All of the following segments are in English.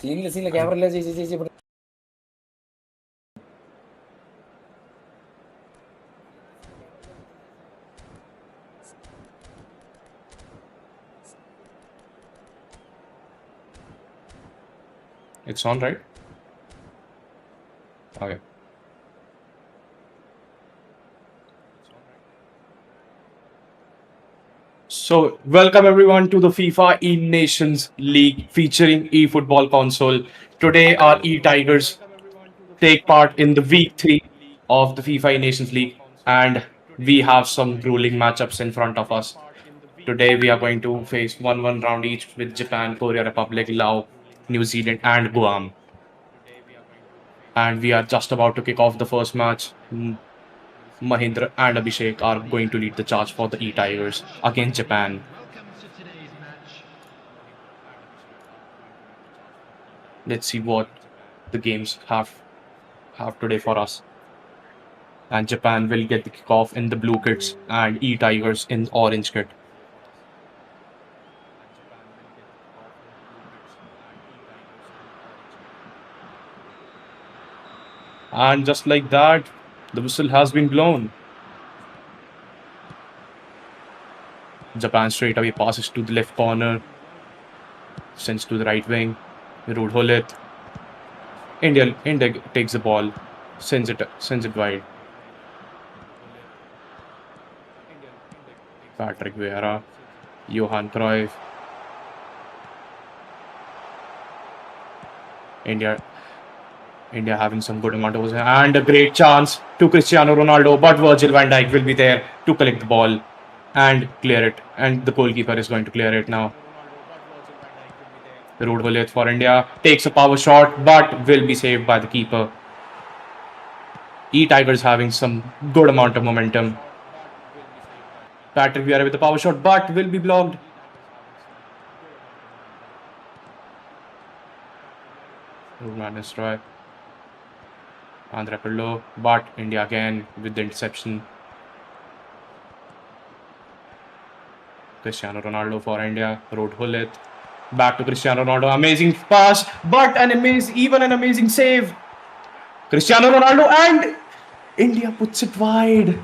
സീനില്ല ക്യാമറ ഇല്ല ചേച്ചി It's on, right? Okay. So, welcome everyone to the FIFAe Nations League featuring eFootball console. Today, our eTigers take part in the week 3 of the FIFAe Nations League, and we have some grueling matchups in front of us. Today, we are going to face 1-1 round each with Japan, Korea Republic, Laos, New Zealand, and Guam. And we are just about to kick off the first match. Mahindra and Abhishek are going to lead the charge for the eTigers against Japan. Let's see what the games have today for us. And Japan will get the kickoff in the blue kits and eTigers in orange kit. And just like that, the whistle has been blown. Japan straight away passes to the left corner, sends to the right wing. Ruud Gullit. India takes the ball, sends it wide. Patrick Vieira, Johan Cruyff. India having some good amount of possession and a great chance to Cristiano Ronaldo, but Virgil van Dijk will be there to collect the ball and clear it, and the goalkeeper is going to clear it now. Ruud Gullit for India takes a power shot, but will be saved by the keeper. eTigers having some good amount of momentum. Patrick Vieira with the power shot, but will be blocked. Van Nistelrooy. Andrea Pirlo, but India again with the interception. Cristiano Ronaldo for India. Ruud Gullit. Back to Cristiano Ronaldo. Amazing pass, but an amazing save. Cristiano Ronaldo and India puts it wide.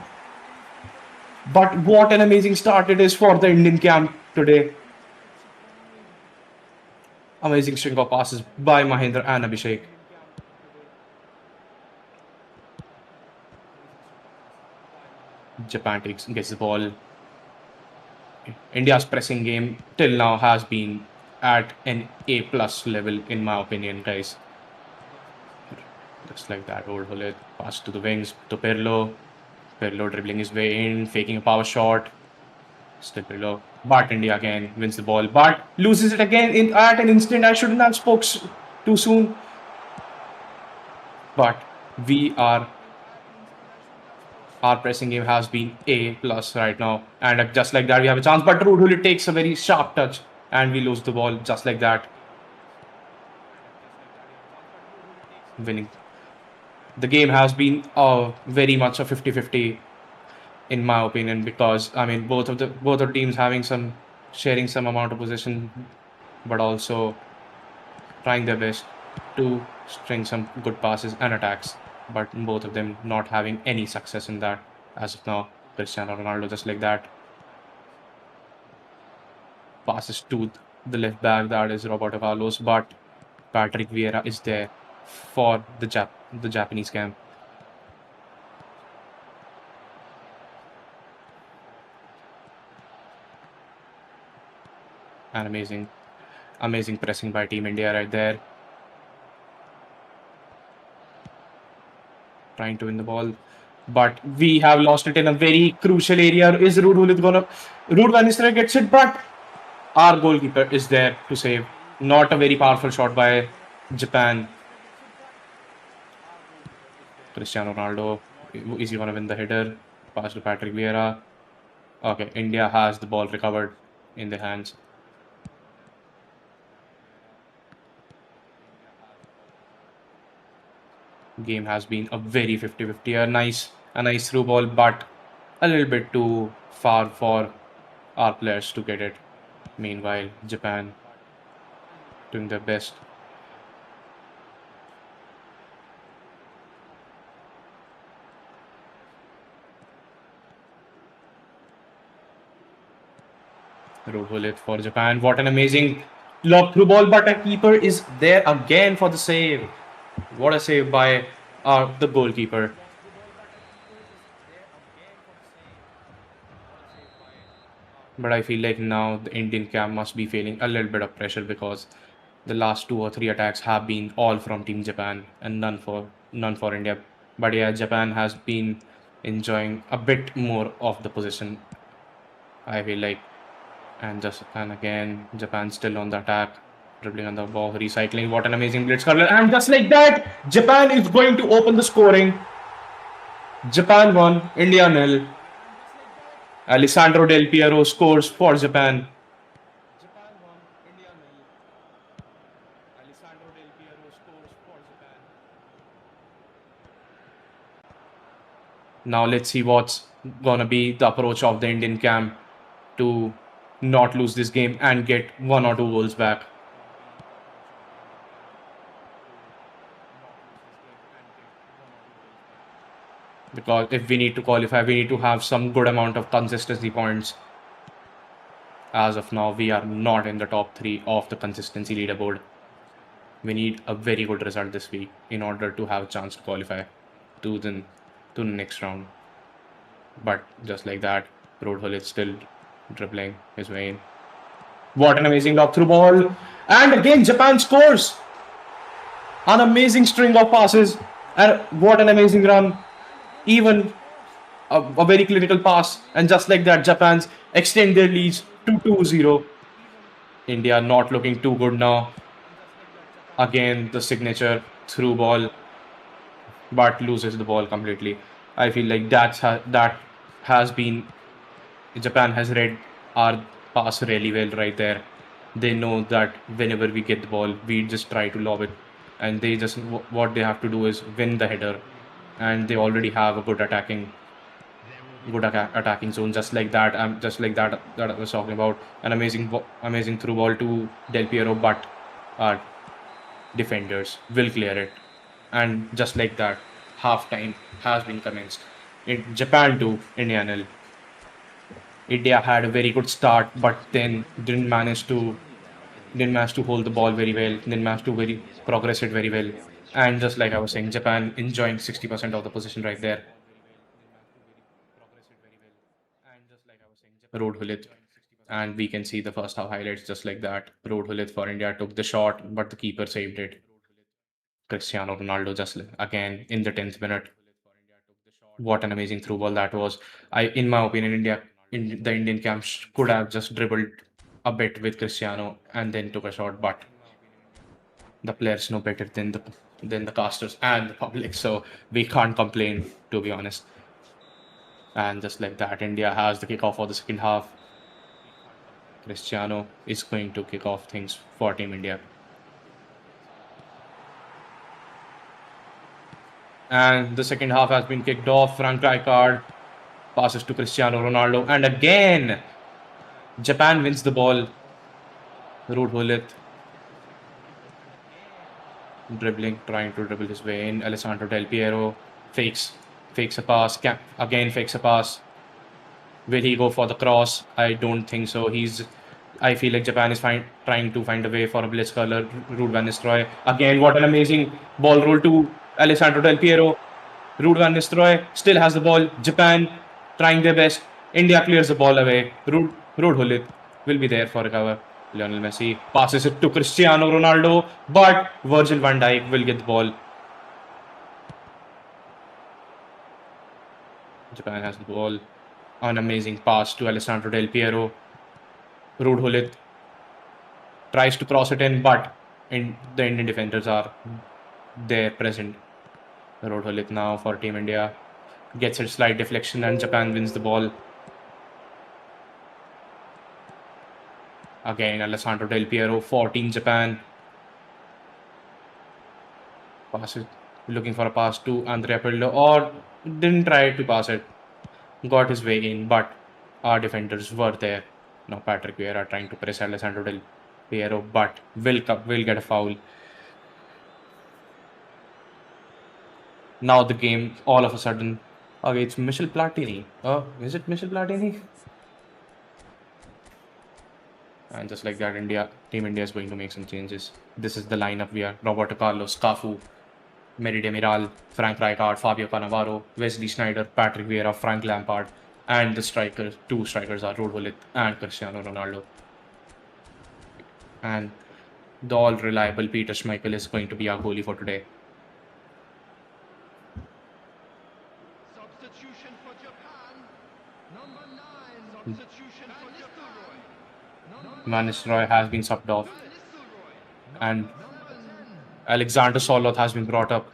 But what an amazing start it is for the Indian camp today. Amazing string of passes by Mahindra and Abhishek. Japan gets the ball. India's pressing game till now has been at an A+ level, in my opinion, guys. Just like that, Ruud Gullit pass to the wings to Pirlo. Pirlo dribbling his way in, faking a power shot. Still Pirlo, but India again wins the ball, but loses it again at an instant. I shouldn't have spoke too soon. But our pressing game has been A+ right now, and just like that we have a chance, but Ruud Gullit takes a very sharp touch and we lose the ball just like that. Winning. The game has been very much a 50-50 in my opinion, because I mean both of the teams sharing some amount of possession, but also trying their best to string some good passes and attacks, but both of them not having any success in that as of now. Cristiano Ronaldo just like that passes to the left back, that is Roberto Carlos, but Patrick Vieira is there for the Japanese camp. And amazing pressing by Team India right there. Trying to win the ball, but we have lost it in a very crucial area. Is Ruud Gullit gonna... Ruud van Nistelrooy gets it, but our goalkeeper is there to save. Not a very powerful shot by Japan. Cristiano Ronaldo, is he gonna win the header? Pass to Patrick Vieira. Okay, India has the ball recovered in their hands. Game has been a very 50-50. A nice through ball, but a little bit too far for our players to get it. Meanwhile, Japan doing their best. Roll it for Japan. What an amazing lob through ball, but a keeper is there again for the save. What a save by the goalkeeper. But I feel like now the Indian camp must be feeling a little bit of pressure because the last 2 or 3 attacks have been all from Team Japan and none for India. But yeah, Japan has been enjoying a bit more of the position, I feel like. And again, Japan still on the attack, dribbling on the ball, recycling. What an amazing blitz curler! And just like that, Japan is going to open the scoring. Japan won, India nil. Alessandro Del Piero scores for Japan. Now let's see what's gonna be the approach of the Indian camp to not lose this game and get 1 or 2 goals back. Because if we need to qualify, we need to have some good amount of consistency points. As of now, we are not in the top 3 of the consistency leaderboard. We need a very good result this week in order to have a chance to qualify to the next round. But just like that, Roadhull is still dribbling his way in. What an amazing lob through ball. And again, Japan scores. An amazing string of passes. And what an amazing run. Even a very clinical pass. And just like that, Japan's extend their leads to 2-0. India not looking too good now. Again, the signature through ball, but loses the ball completely. I feel like that has been Japan has read our pass really well right there. They know that whenever we get the ball, we just try to lob it, and they just what they have to do is win the header, and they already have a good attacking zone. Just like that, that I was talking about. An amazing through ball to Del Piero, but our defenders will clear it, and just like that, half time has been commenced. In Japan 2, India nil. India had a very good start, but then didn't manage to hold the ball very well. Didn't manage to very progress it very well. And just like I was saying, Japan enjoying 60% of the position right there. Road Hulit. And we can see the first half highlights just like that. Road Hulit for India took the shot, but the keeper saved it. Cristiano Ronaldo just again in the 10th minute. What an amazing through ball that was. In my opinion, the Indian camp could have just dribbled a bit with Cristiano and then took a shot, but the players know better than the casters and the public, so we can't complain, to be honest. And just like that, India has the kickoff for the second half. Cristiano is going to kick off things for Team India. And the second half has been kicked off. Frank Rijkaard passes to Cristiano Ronaldo. And again, Japan wins the ball. Ruud Gullit trying to dribble his way in. Alessandro Del Piero fakes a pass. Again fakes a pass. Will he go for the cross? I don't think so. I feel like Japan is trying to find a way for a blitz curler. Ruud van Nistelrooy. Again, what an amazing ball roll to Alessandro Del Piero. Ruud van Nistelrooy still has the ball. Japan trying their best. India clears the ball away. Ruud Gullit will be there for a cover. Lionel Messi passes it to Cristiano Ronaldo, but Virgil van Dijk will get the ball. Japan has the ball. An amazing pass to Alessandro Del Piero. Ruud Gullit tries to cross it in, but the Indian defenders are there present. Ruud Gullit now for Team India gets a slight deflection and Japan wins the ball. Again, Alessandro Del Piero for Team Japan. Passes, looking for a pass to Andrea Pirlo, or didn't try to pass it. Got his way in, but our defenders were there. Now Patrick Vieira trying to press Alessandro Del Piero, but will get a foul. Now the game, all of a sudden, okay, it's Michel Platini. Is it Michel Platini? And just like that, Team India is going to make some changes. This is the lineup we are: Roberto Carlos, Cafu, Meri Demiral, Frank Rijkaard, Fabio Cannavaro, Wesley Sneijder, Patrick Vieira, Frank Lampard, and the two strikers are Ruud Gullit and Cristiano Ronaldo. And the all-reliable Peter Schmeichel is going to be our goalie for today. Substitution for Japan. Number 9. Substitution for Japan. Van Nistelrooy has been subbed off. And Alexander Soloth has been brought up.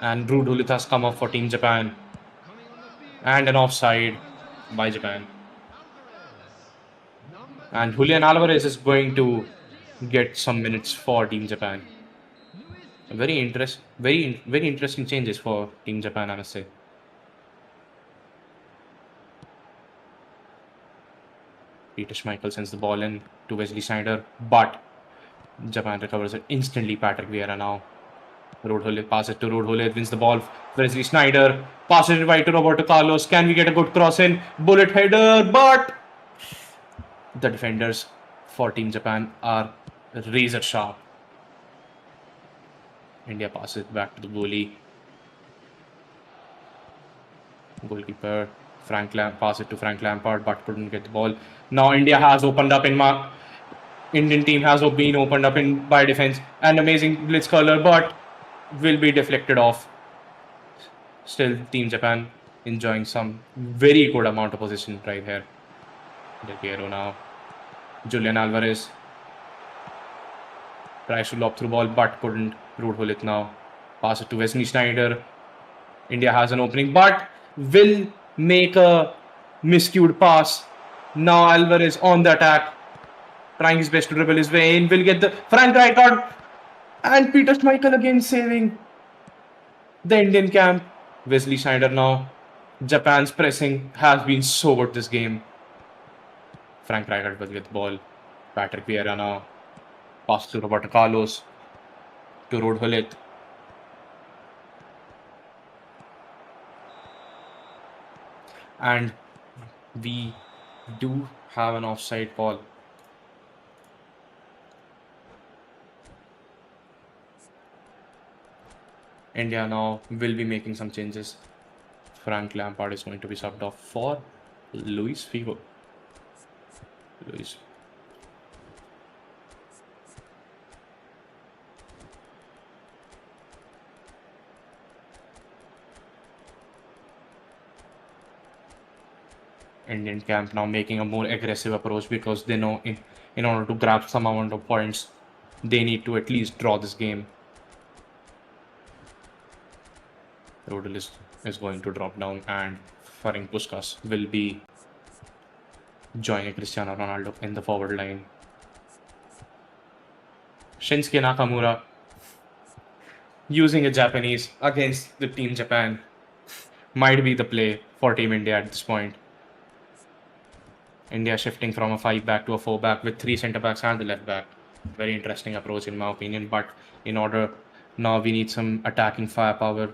And Ruud Gullit has come up for Team Japan. And an offside by Japan. And Julian Alvarez is going to get some minutes for Team Japan. Very interesting changes for Team Japan, I must say. Peter Schmeichel sends the ball in to Wesley Sneijder, but Japan recovers it instantly. Patrick Vieira now. Ruud Gullit passes to Ruud Gullit, wins the ball. Wesley Sneijder passes it right to Roberto Carlos. Can we get a good cross in? Bullet header, but the defenders for Team Japan are razor sharp. India passes it back to the goalie. Goalkeeper passes it to Frank Lampard, but couldn't get the ball. Now India has opened up Indian team has been opened up by defense. An amazing blitz curler, but will be deflected off. Still, Team Japan enjoying some very good amount of position right here. Del Piero now. Julian Alvarez tries to lob through ball, but couldn't. Ruud Gullit now. Pass it to Wesley Sneijder. India has an opening, but will make a miscued pass. Now Alvarez on the attack, trying his best to dribble his way in. Will get the Frank Rijkaard and Peter Schmeichel again saving the Indian camp. Wesley Sneijder now. Japan's pressing has been so good this game. Frank Rijkaard will get the ball. Patrick Vieira now. Pass to Roberto Carlos. To Ruud Gullit. And we do have an offside call. India now will be making some changes. Frank Lampard is going to be subbed off for Luis Figo. Indian camp now making a more aggressive approach because they know in order to grab some amount of points, they need to at least draw this game. Rodel is going to drop down, and Ferenc Puskas will be joining Cristiano Ronaldo in the forward line. Shinsuke Nakamura using a Japanese against the Team Japan might be the play for Team India at this point. India shifting from a 5-back to a 4-back with 3 centre-backs and the left-back. Very interesting approach in my opinion, but in order now we need some attacking firepower.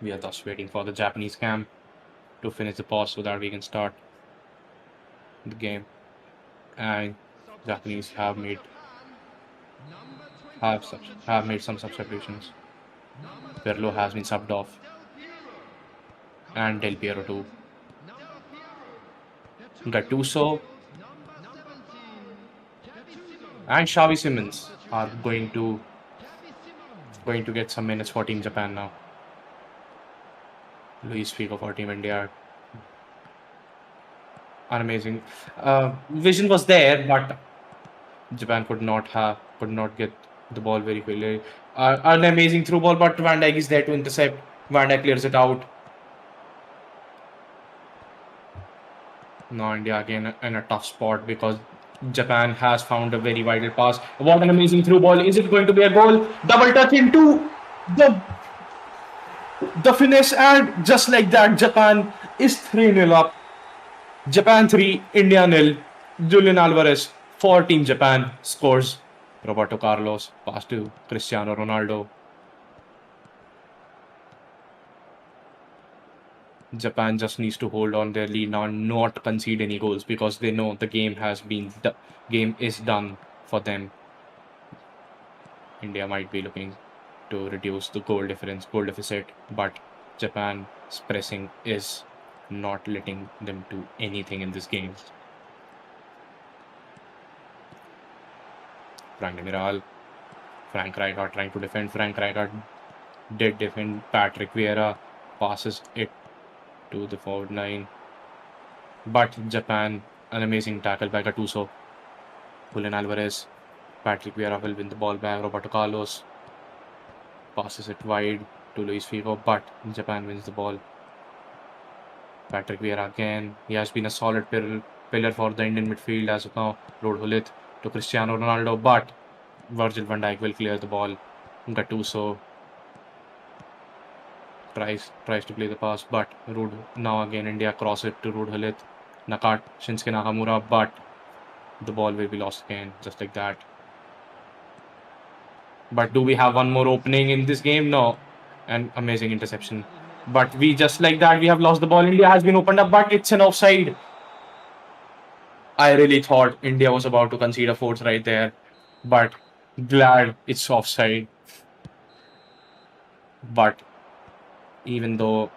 We are thus waiting for the Japanese camp to finish the pause so that we can start the game. And Japanese have made some substitutions. Pirlo has been subbed off. And Del Piero too. Gattuso and Xavi Simons are going to get some minutes for Team Japan now. Luis Figo for Team India. An amazing vision was there, but Japan could not get the ball very quickly. An amazing through ball, but Van Dijk is there to intercept. Van Dijk clears it out. Now India again in a tough spot because Japan has found a very vital pass. What an amazing through ball. Is it going to be a goal? Double touch into the finish, and just like that, Japan is 3-0 up. Japan 3, India 0. Julian Alvarez for Team Japan scores. Roberto Carlos pass to Cristiano Ronaldo. Japan just needs to hold on their lead now and not concede any goals because they know the game is done for them. India might be looking to reduce the goal deficit, but Japan's pressing is not letting them do anything in this game. Frank Demiral, Frank Rijkaard trying to defend. Frank Rijkaard did defend. Patrick Vieira passes it to the forward line. But Japan, an amazing tackle by Gattuso. Julian Alvarez, Patrick Vieira will win the ball back. Roberto Carlos passes it wide to Luis Figo, but Japan wins the ball. Patrick Vieira again. He has been a solid pillar for the Indian midfield as of now. Rod Hullit to Cristiano Ronaldo, but Virgil van Dijk will clear the ball. Gattuso tries to play the pass, but now again India cross it to Rod Hullit. Shinsuke Nakamura, but the ball will be lost again, just like that. But do we have one more opening in this game? No. An amazing interception. But we just like that, we have lost the ball. India has been opened up, but it's an offside. I really thought India was about to concede a fourth right there, but glad it's offside. But even though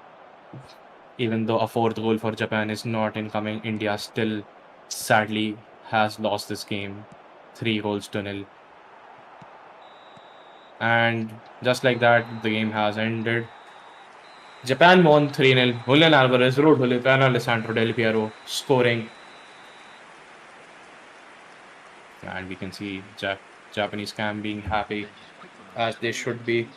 a fourth goal for Japan is not incoming, India still sadly has lost this game 3-0. And just like that, the game has ended. Japan won 3-0. Julian Alvarez, Rod Hullit, and Alessandro Del Piero scoring. And we can see Japanese camp being happy, as they should be.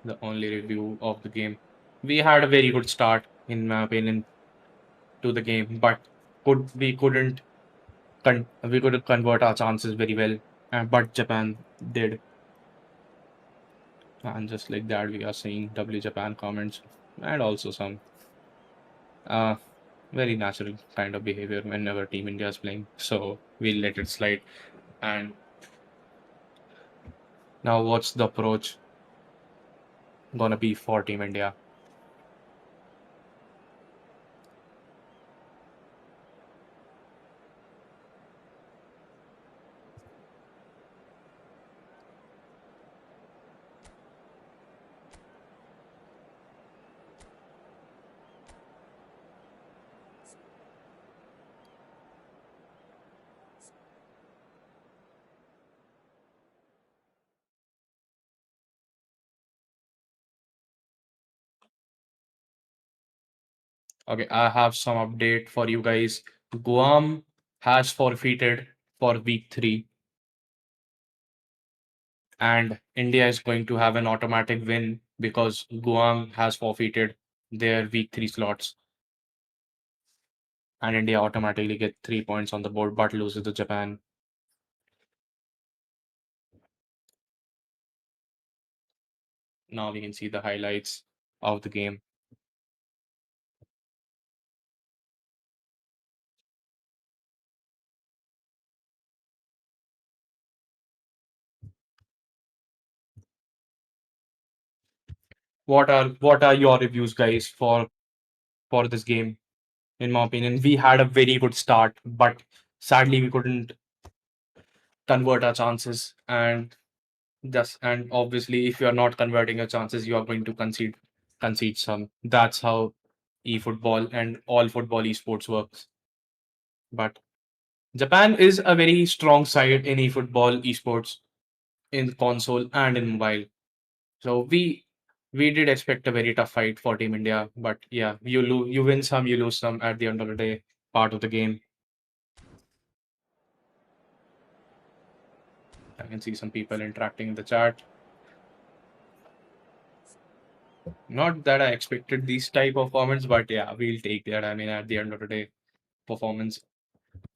The only review of the game. We had a very good start, in my opinion, to the game, but we couldn't convert our chances very well, but Japan did. And just like that, we are seeing W Japan comments and also some uh, very natural kind of behavior whenever Team India is playing. So we'll let it slide. And now, what's the approach gonna be for Team India? Okay, I have some update for you guys. Guam has forfeited for week 3, and India is going to have an automatic win because Guam has forfeited their week 3 slots, and India automatically get 3 points on the board but loses to Japan. Now we can see the highlights of the game. What are your reviews, guys, for this game? In my opinion, we had a very good start, but sadly we couldn't convert our chances. And obviously, if you are not converting your chances, you are going to concede some. That's how eFootball and all football esports works. But Japan is a very strong side in eFootball esports, in console and in mobile. So we did expect a very tough fight for Team India, but yeah, you win some, you lose some at the end of the day, part of the game. I can see some people interacting in the chat. Not that I expected these type of comments, but yeah, we'll take that. I mean, at the end of the day, performance,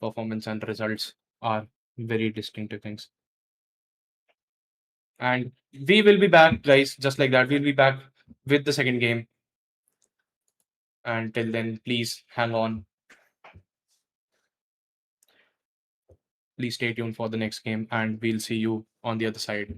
performance and results are very distinctive things. And we will be back, guys, just like that. We'll be back with the second game. And till then, please hang on. Please stay tuned for the next game, and we'll see you on the other side.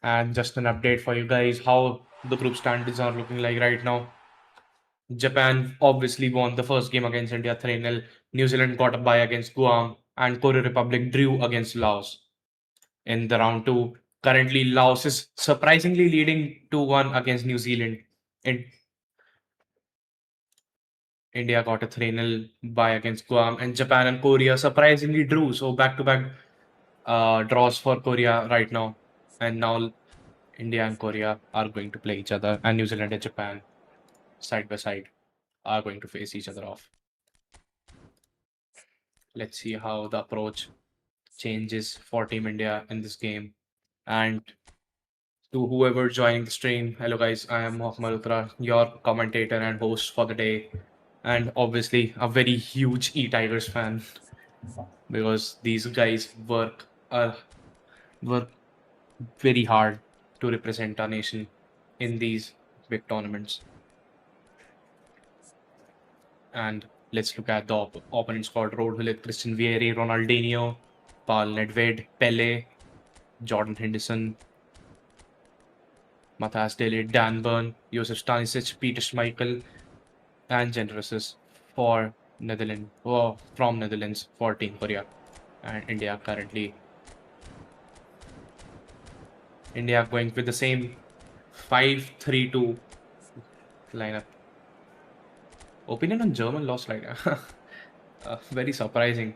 And just an update for you guys how the group standings are looking like right now. Japan obviously won the first game against India 3-0. New Zealand got a bye against Guam, and Korea Republic drew against Laos in the round two. Currently, Laos is surprisingly leading 2-1 against New Zealand. And India got a 3-0 bye against Guam, and Japan and Korea surprisingly drew. So back-to-back draws for Korea right now. And now India and Korea are going to play each other, and New Zealand and Japan side by side are going to face each other off. Let's see how the approach changes for Team India in this game. And to whoever joining the stream, hello guys, I am Mohammad Malhotra, your commentator and host for the day, and obviously a very huge eTigers fan because these guys work very hard to represent our nation in these big tournaments. And let's look at the opponent squad. Road Hullet, Christian Vieri, Ronaldinho, Paul Nedved, Pele, Jordan Henderson, Matthias De Ligt, Dan Burn, Josef Stanisic, Peter Schmeichel, and Generosus for Netherlands, from Netherlands for Team Korea. And India going with the same 5-3-2 lineup. Opinion on German loss like very surprising.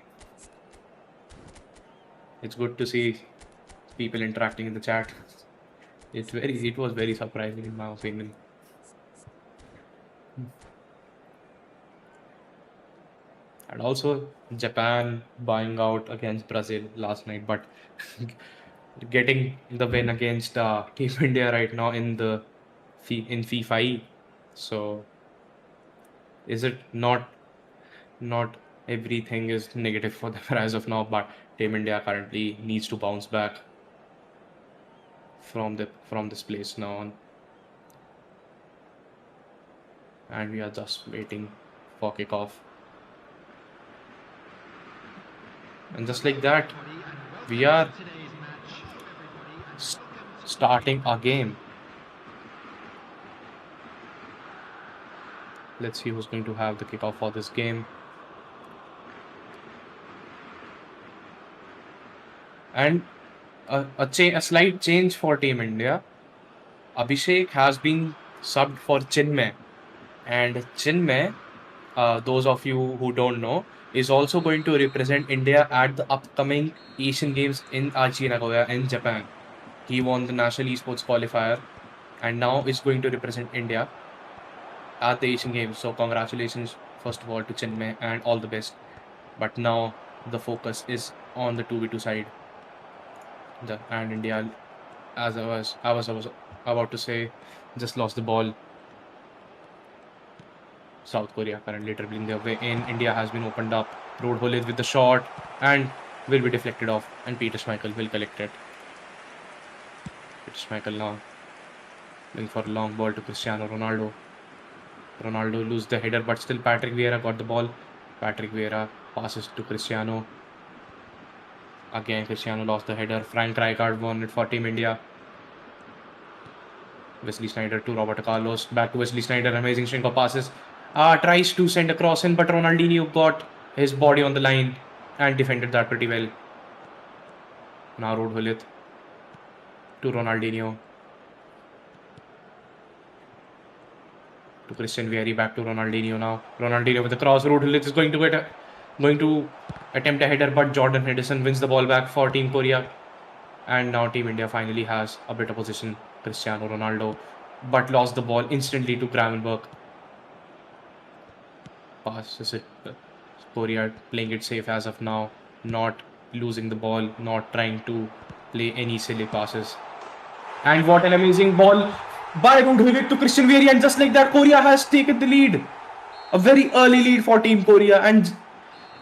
It's good to see people interacting in the chat. It was very surprising in my opinion. And also Japan buying out against Brazil last night, but getting the win against Team India right now in FIFAe. So is it not everything is negative for them as of now, but Team India currently needs to bounce back from this place now on. And we are just waiting for kickoff. And just like that, we are starting our game. Let's see who's going to have the kickoff for this game. And a slight change for Team India. Abhishek has been subbed for Chinmay. And Chinmay, those of you who don't know, is also going to represent India at the upcoming Asian Games in Aichi, Nagoya in Japan. He won the National Esports Qualifier and now is going to represent India at the Asian Games. So congratulations, first of all, to Chinmay and all the best. But now the focus is on the 2v2 side. And India, as I was about to say, just lost the ball. South Korea currently dribbling their way in. India has been opened up. Road Hullet with the shot and will be deflected off. And Peter Schmeichel will collect it. Peter Schmeichel now going for a long ball to Cristiano Ronaldo. Ronaldo loses the header, but still Patrick Vieira got the ball. Patrick Vieira passes to Cristiano. Again, Cristiano lost the header. Frank Rijkaard won it for Team India. Wesley Sneijder to Roberto Carlos. Back to Wesley Sneijder. Amazing string of passes. Tries to send a cross in, but Ronaldinho got his body on the line and defended that pretty well. Now Road Hullet to Ronaldinho. To Christian Vieri, back to Ronaldinho now. Ronaldinho with the cross. Road Hullet is going to attempt a header, but Jordan Henderson wins the ball back for Team Korea. And now Team India finally has a better position. Cristiano Ronaldo, but lost the ball instantly to Gravenberg. Passes it. Korea playing it safe as of now, not losing the ball, not trying to play any silly passes. And what an amazing ball by Road Hullet to Christian Vieri, and just like that, Korea has taken the lead. A very early lead for Team Korea, and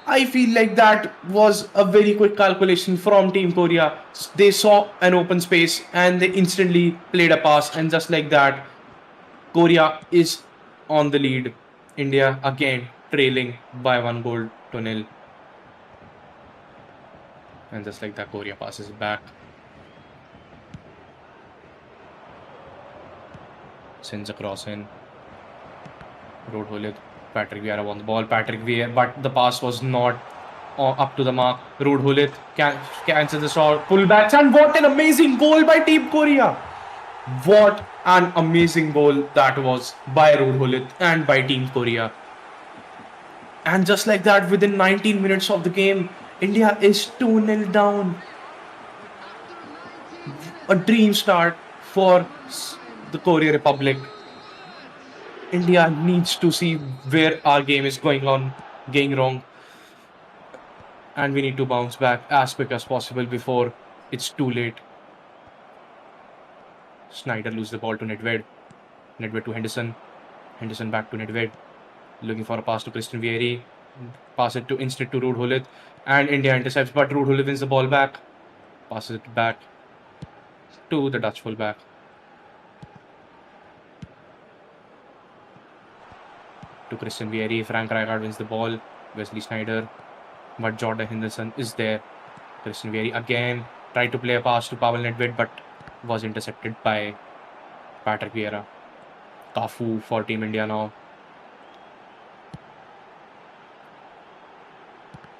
I feel like that was a very quick calculation from Team Korea. They saw an open space and they instantly played a pass, and just like that, Korea is on the lead. India again trailing by 1-0. And just like that, Korea passes back. Sends a cross in. Road Hullet. Patrick Vieira won the ball. Patrick Vieira, but the pass was not up to the mark. Road Hullet cancels the shot. Pullbacks, and what an amazing goal by Team Korea! What an amazing goal that was by Road Hullet and by Team Korea. And just like that, within 19 minutes of the game, India is 2-0 down. A dream start for the Korea Republic. India needs to see where our game is going wrong, and we need to bounce back as quick as possible before it's too late. Snyder loses the ball to Nedved. Nedved to Henderson. Henderson back to Nedved. Looking for a pass to Christian Vieri. Pass it to instead to Ruud Gullit. And India intercepts, but Ruud Gullit wins the ball back. Passes it back to the Dutch fullback. To Christian Vieri. Frank Rijkaard wins the ball. Wesley Sneijder. But Jordan Henderson is there. Christian Vieri again tried to play a pass to Pavel Nedved, but was intercepted by Patrick Vieira. Cafu for Team India now.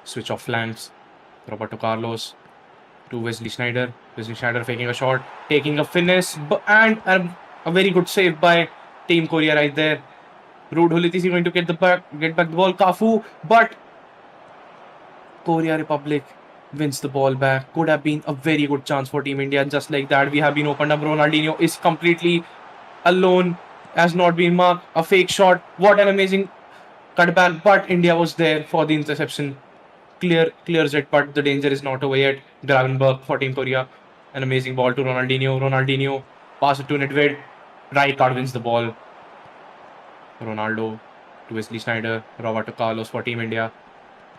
Switch off flanks. Roberto Carlos to Wesley Sneijder. Wesley Sneijder faking a shot, taking a finesse, and a very good save by Team Korea right there. Ruud Gullit is going to get back the ball. Cafu, but Korea Republic wins the ball back. Could have been a very good chance for Team India. Just like that, we have been opened up. Ronaldinho is completely alone, has not been marked. A fake shot. What an amazing cutback, but India was there for the interception. Clears it, but the danger is not over yet. Gravenberg for Team Korea. An amazing ball to Ronaldinho. Ronaldinho pass it to Nedved. Rijkaard wins the ball. Ronaldo to Wesley Sneijder. Roberto Carlos for Team India.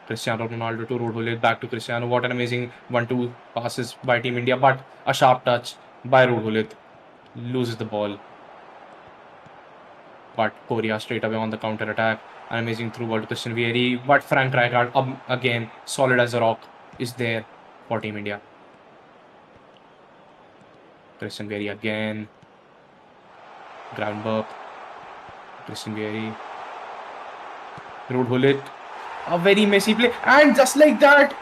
Cristiano Ronaldo to Ruud Gullit. Back to Cristiano. What an amazing 1-2 passes by Team India, but a sharp touch by Ruud Gullit. Loses the ball. But Korea straight away on the counter attack. An amazing through ball to Christian Vieri. But Frank Rijkaard, again, solid as a rock, is there for Team India. Christian Vieri again. Gravenberg. Christian Vieri. Ruud Gullit. A very messy play. And just like that,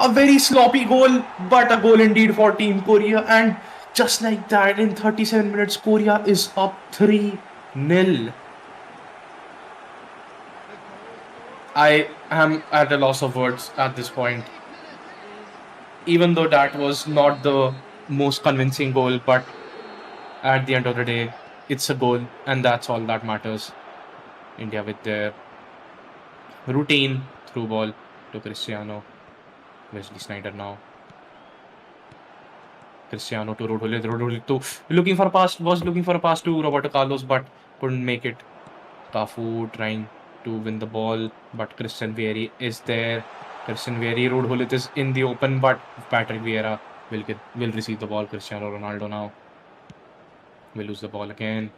a very sloppy goal, but a goal indeed for Team Korea. And just like that, in 37 minutes, Korea is up 3-0. I am at a loss of words at this point. Even though that was not the most convincing goal, but at the end of the day, it's a goal, and that's all that matters. India with their routine through ball to Cristiano. Wesley Sneijder now. Cristiano to Ruud Gullit. Ruud Gullit looking for a pass to Roberto Carlos, but couldn't make it. Cafu trying to win the ball, but Christian Vieri is there. Christian Vieri, Ruud Gullit is in the open, but Patrick Vieira will receive the ball. Cristiano Ronaldo now will lose the ball again.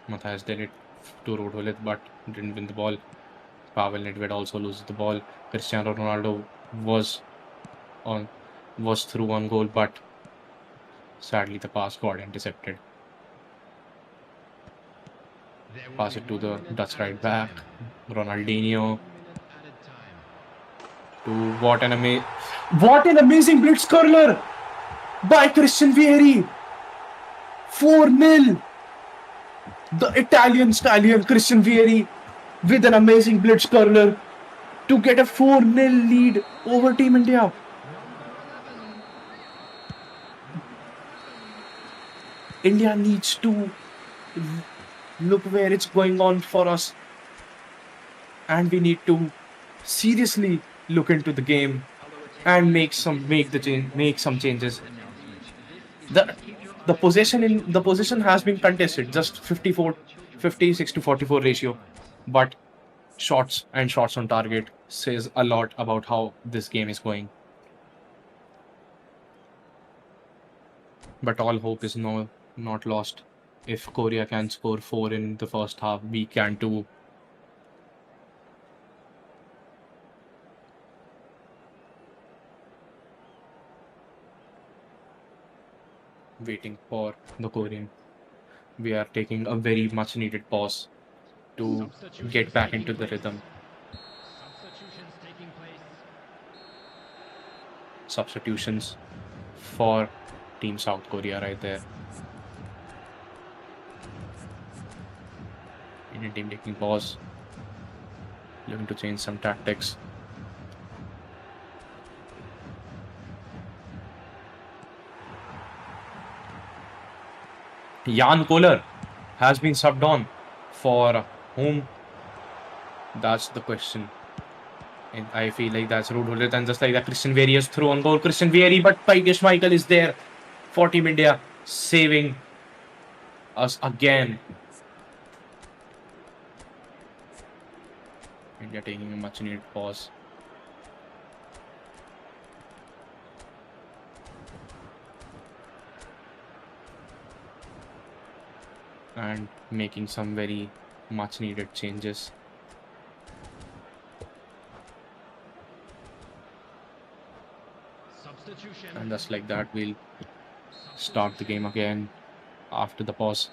Matthias did it to Ruud Gullit, but didn't win the ball. Pavel Nedved also loses the ball. Cristiano Ronaldo was through on goal, but sadly the pass got intercepted. Pass it to the Dutch right back. Ronaldinho. To what an amazing blitz curler by Christian Vieri. 4-0. The Italian stallion Christian Vieri with an amazing blitz curler to get a 4-0 lead over Team India. India needs to look where it's going on for us, and we need to seriously look into the game and make some changes. The possession has been contested, just 56 to 44 ratio, but shots on target says a lot about how this game is going. But all hope is not lost. If Korea can score 4 in the first half, we can too. Waiting for the Korean we are taking a very much needed pause to get back into the rhythm. Substitutions taking place. Substitutions for Team South Korea right there. Indian team taking pause, looking to change some tactics. Jan Kohler has been subbed on for whom? That's the question. And I feel like that's Ruud Gullit, and just like that, Christian Vieri is through on goal. Christian Vieri, but Paigesh Michael is there for Team India, saving us again. India taking a much needed pause. And making some very much needed changes. Substitution. And just like that, we'll start the game again after the pause.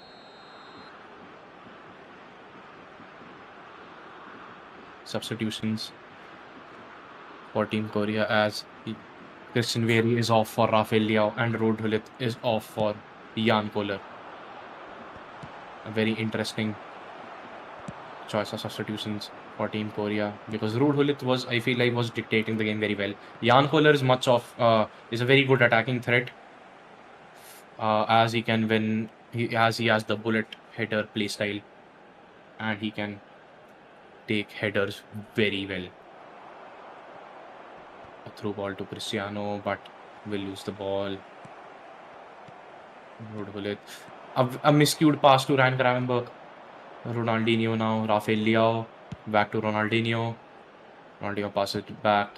Substitutions for Team Korea as Christian Vieri is off for Rafael Leao and Ruud Gullit is off for Jan Kohler. A very interesting choice of substitutions for Team Korea because Ruud Gullit was, I feel like, was dictating the game very well. Jan Kohler is is a very good attacking threat as he can win, as he has the bullet header play style and he can take headers very well. A through ball to Cristiano, but will lose the ball. Ruud Gullit. A miscued pass to Ryan Gravenberch. Ronaldinho now. Rafael Leao. Back to Ronaldinho. Ronaldinho passes it back.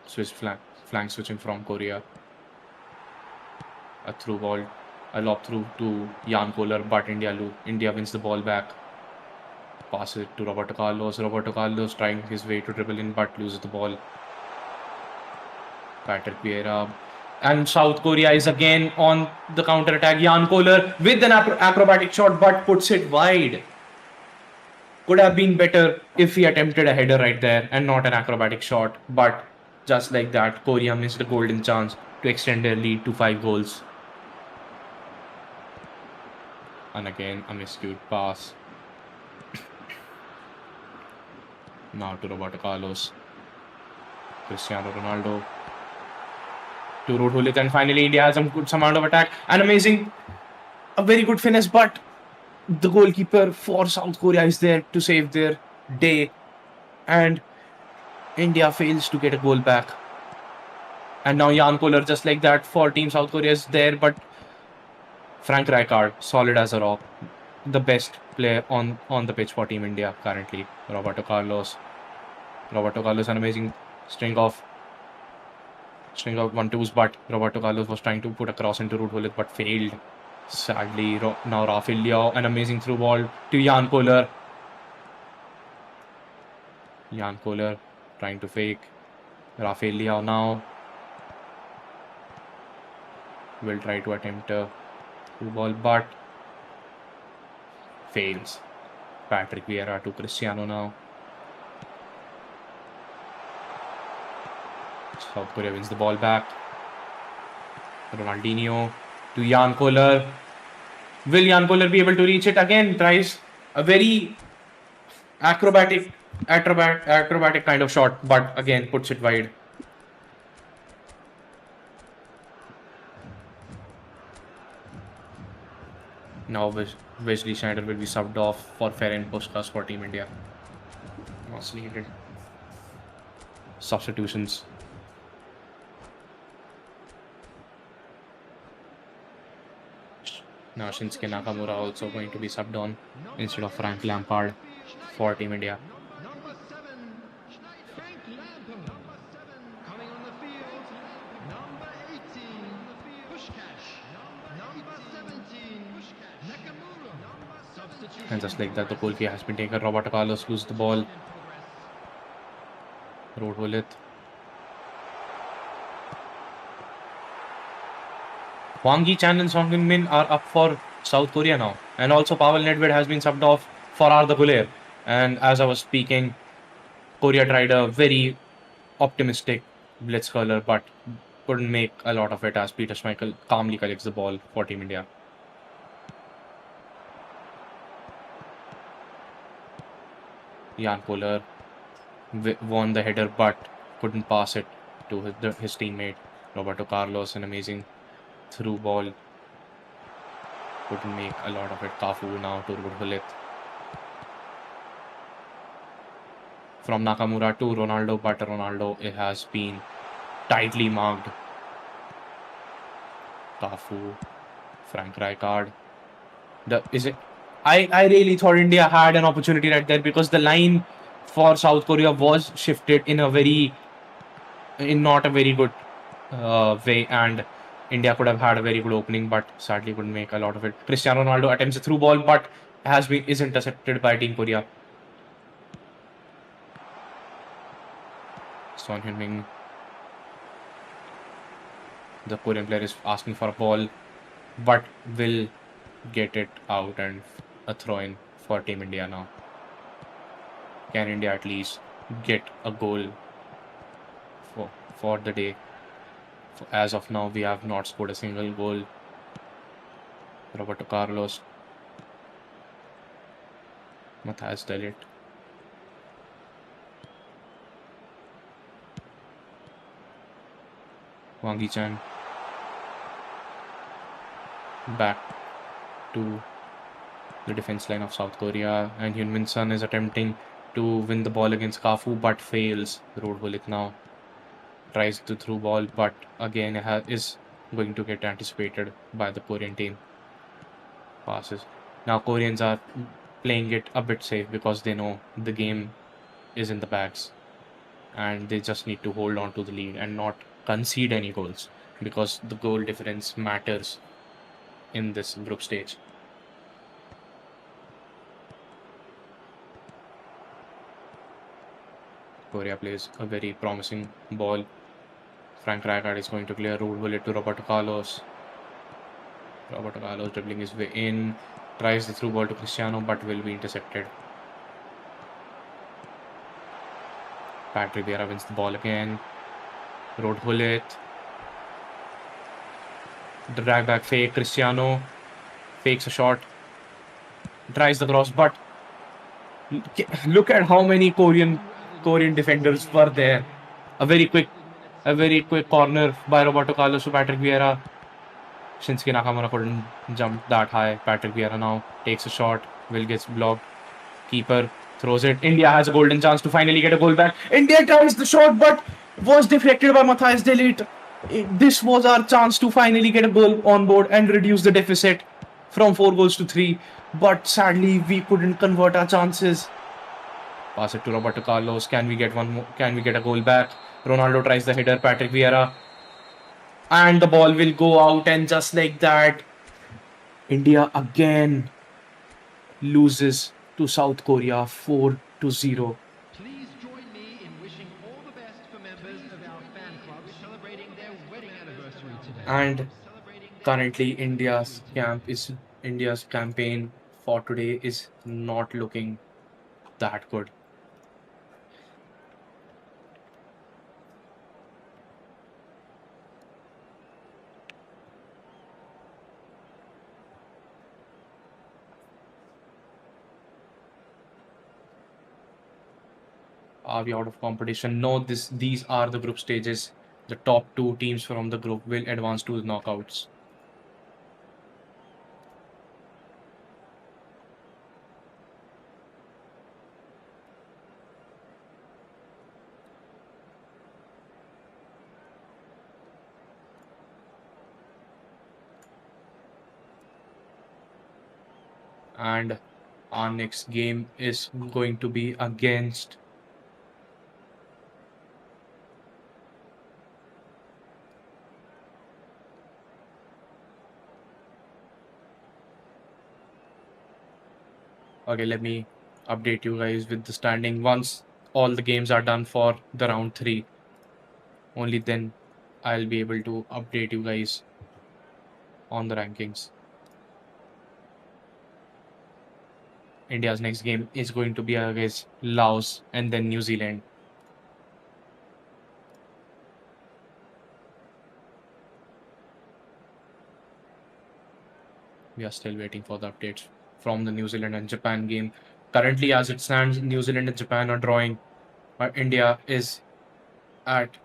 Swiss flank switching from Korea. A through ball. A lob through to Jan Kohler, but India wins the ball back. Passes it to Roberto Carlos. Roberto Carlos trying his way to dribble in, but loses the ball. Patrick Vieira. And South Korea is again on the counter attack. Jan Kohler with an acrobatic shot, but puts it wide. Could have been better if he attempted a header right there and not an acrobatic shot. But just like that, Korea missed a golden chance to extend their lead to 5 goals. And again, a miscued pass. Now to Roberto Carlos. Cristiano Ronaldo. To Ruud Gullit, and finally India has some good amount of attack. And a very good finish, but the goalkeeper for South Korea is there to save their day. And India fails to get a goal back. And now Jan Kohler, just like that, for Team South Korea is there, but Frank Rijkaard, solid as a rock. The best player on the pitch for Team India currently. Roberto Carlos, an amazing string of 1-2s, but Roberto Carlos was trying to put a cross into Ruud Gullit but failed. Sadly, now Rafael Leao, an amazing through ball to Jan Kohler. Jan Kohler trying to fake. Rafael Leao now will try to attempt a through ball but fails. Patrick Vieira to Cristiano now. South Korea wins the ball back. Ronaldinho to Jan Kohler. Will Jan Kohler be able to reach it again? Tries a very acrobatic kind of shot, but again puts it wide. Now Wesley Sneijder will be subbed off for Ferenc Puskas for Team India. Much needed substitutions. Now Shinsuke Nakamura also going to be subbed on instead of Frank Lampard for Team India. Number 7, Frank Lampard. Number 7, coming on the field. Number 18, Pushkash. Number 17, Nakamura. Substitution. And just like that, the goal kick has been taken. Roberto Carlos loses the ball. Ruud Gullit. Hwang Yi-chan and Song Heung-min are up for South Korea now. And also Pavel Nedved has been subbed off for Arda Güler. And as I was speaking, Korea tried a very optimistic blitz curler, but couldn't make a lot of it as Peter Schmeichel calmly collects the ball for Team India. Jan Koller won the header, but couldn't pass it to his teammate Roberto Carlos. An amazing through ball. Couldn't make a lot of it. Cafu now to Gullit. From Nakamura to Ronaldo, but Ronaldo, it has been tightly marked. Cafu, Frank Rijkaard. I really thought India had an opportunity right there because the line for South Korea was shifted in not a very good way, and India could have had a very good opening, but sadly couldn't make a lot of it. Cristiano Ronaldo attempts a through ball, but is intercepted by Team Korea. Son Heung-min. The Korean player is asking for a ball, but will get it out and a throw in for Team India now. Can India at least get a goal for the day? As of now, we have not scored a single goal. Roberto Carlos, Matthias de Ligt. Hwang Yi-chan back to the defense line of South Korea, and Heung-min Son is attempting to win the ball against Cafu, but fails. Road Gullit now tries the through ball, but again is going to get anticipated by the Korean team. Passes. Now Koreans are playing it a bit safe because they know the game is in the bags, and they just need to hold on to the lead and not concede any goals because the goal difference matters in this group stage. Korea plays a very promising ball. Frank Rijkaard is going to clear. Road Gullit to Roberto Carlos. Roberto Carlos dribbling his way in. Tries the through ball to Cristiano, but will be intercepted. Patrick Vieira wins the ball again. Road Gullit. The drag back fake. Cristiano fakes a shot. Tries the cross, but look at how many Korean defenders were there. A very quick corner by Roberto Carlos to Patrick Vieira. Shinsuke Nakamura couldn't jump that high. Patrick Vieira now takes a shot. Will gets blocked. Keeper throws it. India has a golden chance to finally get a goal back. India tries the shot, but was deflected by Matthias de Ligt. This was our chance to finally get a goal on board and reduce the deficit from 4 goals to 3. But sadly, we couldn't convert our chances. Pass it to Roberto Carlos. Can we get one more? Can we get a goal back? Ronaldo tries the header. Patrick Vieira. And the ball will go out, and just like that, India again loses to South Korea 4-0. Please join me in wishing all the best for members of our fan club celebrating their wedding anniversary today. And currently India's campaign for today is not looking that good. Are we out of competition? No, these are the group stages. The top 2 teams from the group will advance to the knockouts. And our next game is going to be against Okay, let me update you guys with the standing once all the games are done for the round 3. Only then I'll be able to update you guys on the rankings. India's next game is going to be against Laos and then New Zealand. We are still waiting for the updates from the New Zealand and Japan game. Currently, as it stands, New Zealand and Japan are drawing, but India is at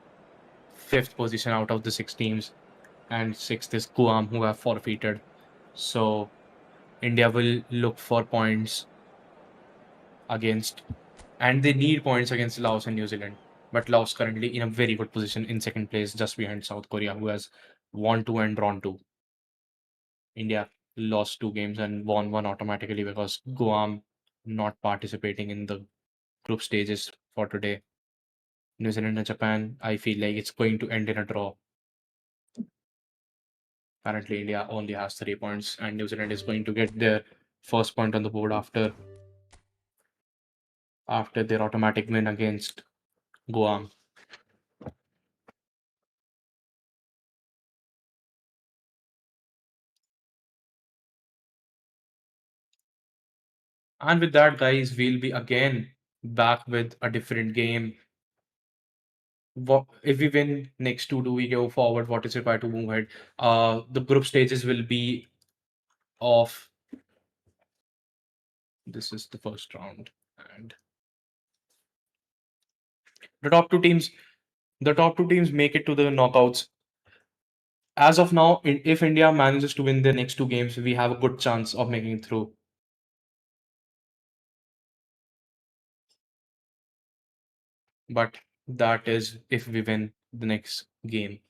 fifth position out of the six teams, and sixth is Guam, who have forfeited. So India will look for points against, and they need points against Laos and New Zealand. But Laos currently in a very good position in second place, just behind South Korea, who has won two and drawn two. India lost two games and won one automatically because Guam not participating in the group stages for today. New Zealand and Japan, I feel like it's going to end in a draw. Currently, India only has 3 points, and New Zealand is going to get their first point on the board after their automatic win against Guam. And with that, guys, we'll be again back with a different game. If we win next two, do we go forward? What is required to move ahead? The group stages will be of this is the first round, and the top two teams, the top two teams make it to the knockouts. As of now, if India manages to win their next two games, we have a good chance of making it through. But that is if we win the next game.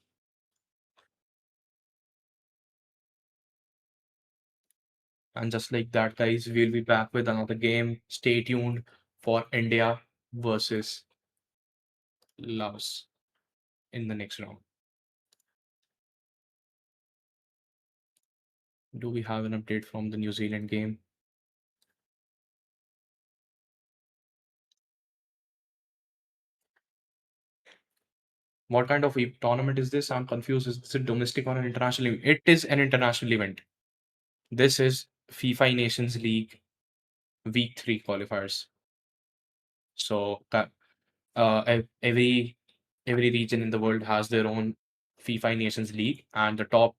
And just like that, guys, we'll be back with another game. Stay tuned for India versus Laos in the next round. Do we have an update from the New Zealand game? What kind of tournament is this? I'm confused. Is this a domestic or an international event? It is an international event. This is FIFAe Nations League Week 3 qualifiers. So every region in the world has their own FIFAe Nations League, and the top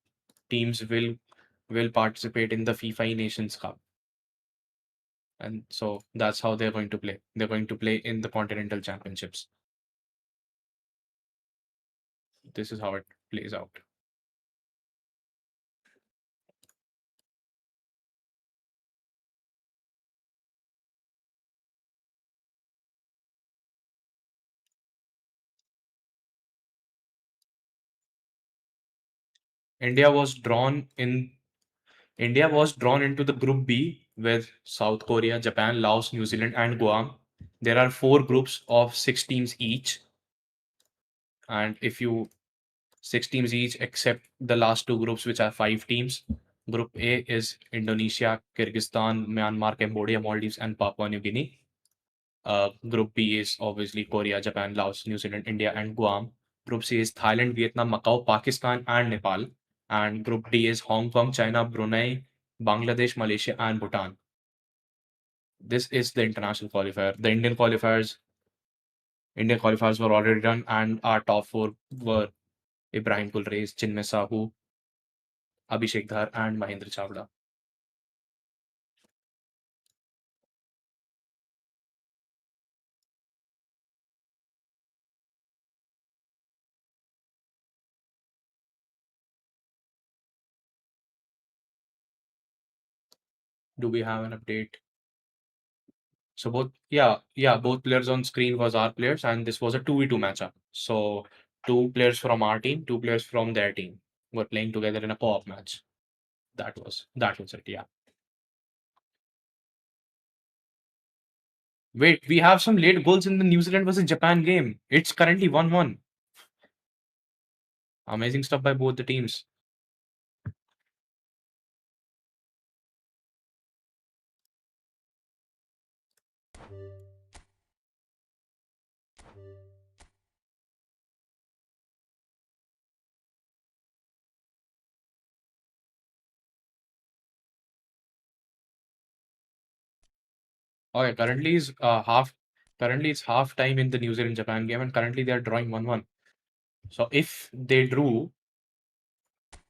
teams will participate in the FIFAe Nations Cup. And so that's how they're going to play. They're going to play in the Continental Championships. This is how it plays out. India was drawn in India was drawn into the Group B with South Korea, Japan, Laos, New Zealand, and Guam. There are 4 groups of 6 teams each, and if you 6 teams each, except the last 2 groups, which are 5 teams. Group A is Indonesia, Kyrgyzstan, Myanmar, Cambodia, Maldives, and Papua New Guinea. Group B is obviously Korea, Japan, Laos, New Zealand, India, and Guam. Group C is Thailand, Vietnam, Macau, Pakistan, and Nepal. And Group D is Hong Kong, China, Brunei, Bangladesh, Malaysia, and Bhutan. This is the international qualifier. The Indian qualifiers were already done, and our top 4 were Ibrahim Gulreis, Chinmay Sahu, Abhishek Dhar, and Mahendra Chavda. Do we have an update? So both players on screen was our players, and this was a 2v2 matchup. So 2 players from our team, 2 players from their team were playing together in a co-op match. That was it. Yeah. Wait, we have some late goals in the New Zealand versus Japan game. It's currently 1-1. Amazing stuff by both the teams. Okay, currently it's half time in the New Zealand Japan game, and currently they are drawing 1-1. So if they drew,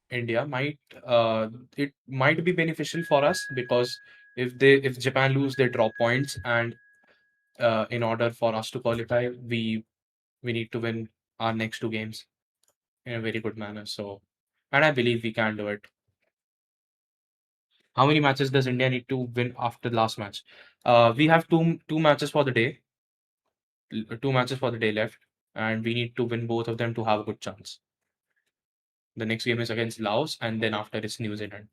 India might it might be beneficial for us, because if Japan lose, they drop points, and in order for us to qualify, we need to win our next two games in a very good manner. So, and I believe we can do it. How many matches does India need to win after the last match? We have two matches for the day, two matches for the day left, and we need to win both of them to have a good chance. The next game is against Laos, and then after it's New Zealand.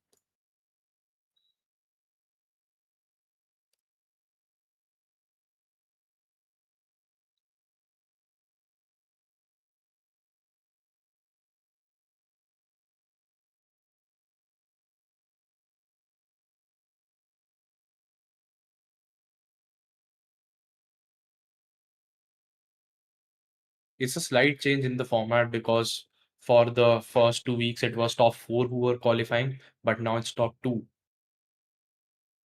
It's a slight change in the format, because for the first 2 weeks it was top four who were qualifying, but now it's top two.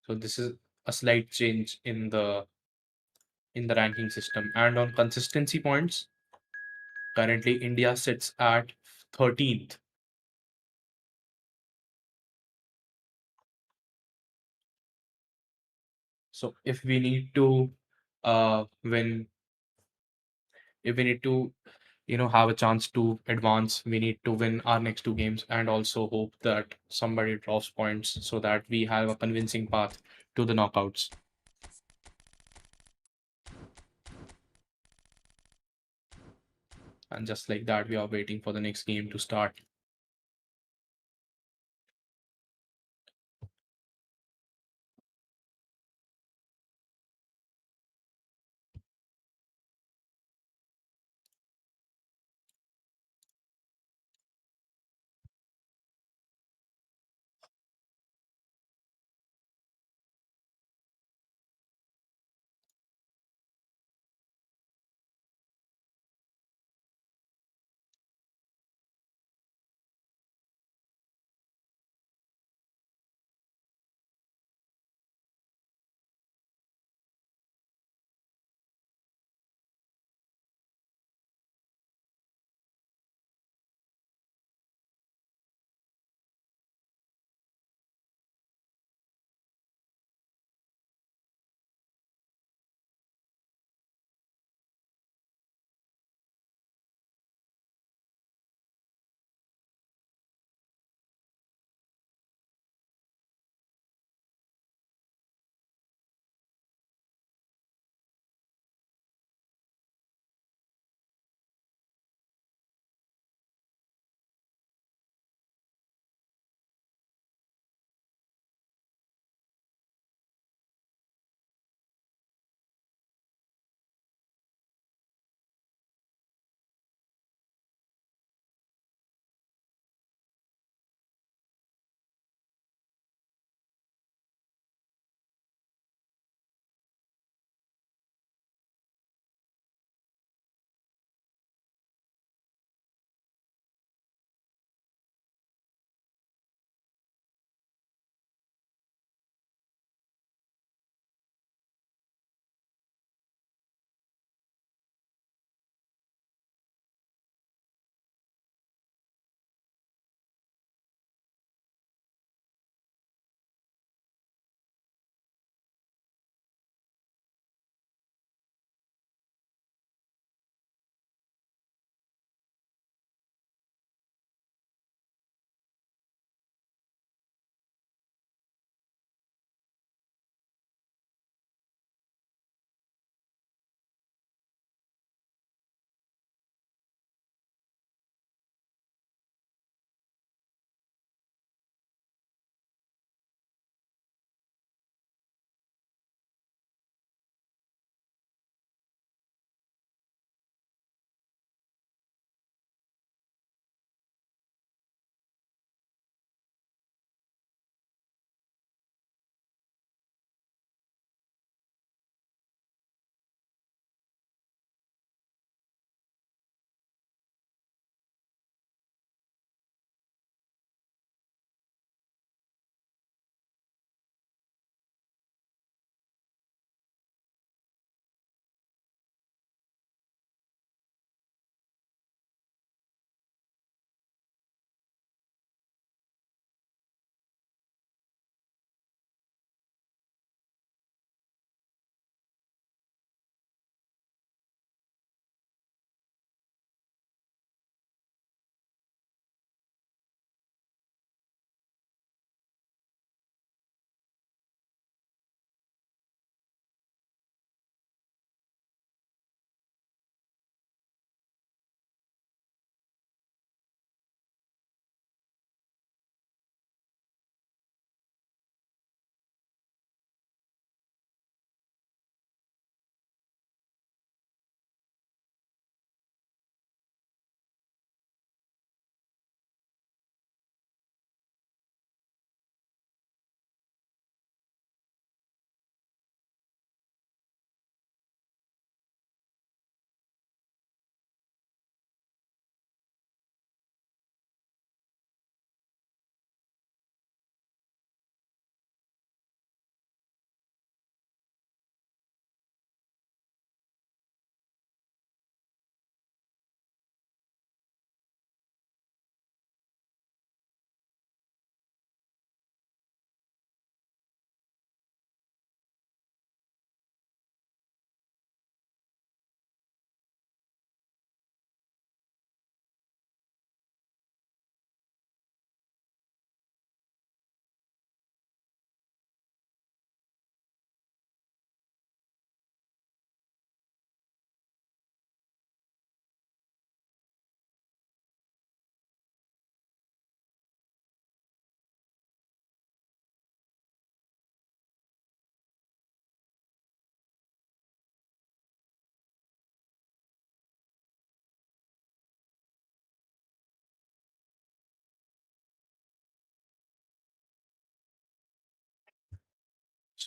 So this is a slight change in the ranking system. And on consistency points, currently India sits at 13th. So if we need to win, if we need to have a chance to advance, we need to win our next two games, and also hope that somebody drops points so that we have a convincing path to the knockouts. And just like that, we are waiting for the next game to start.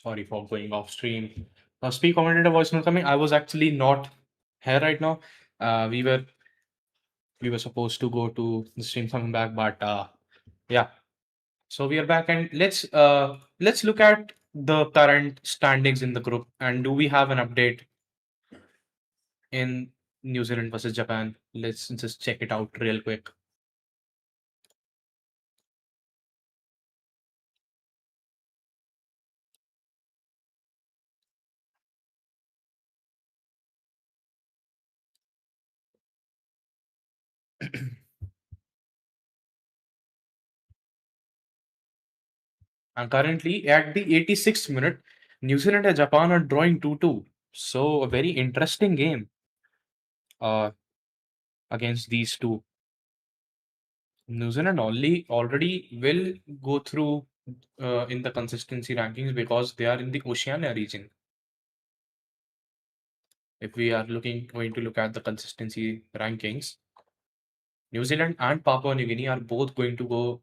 Sorry for going off stream. Speak commentator voice not coming. I was actually not here right now. Uh, we were we were supposed to go to the stream coming back, but yeah. So we are back, and let's look at the current standings in the group. And do we have an update in New Zealand versus Japan? Let's just check it out real quick. And currently at the 86th minute, New Zealand and Japan are drawing 2-2. So a very interesting game uh, against these two. New Zealand only already will go through in the consistency rankings because they are in the Oceania region. If we are going to look at the consistency rankings, New Zealand and Papua New Guinea are both going to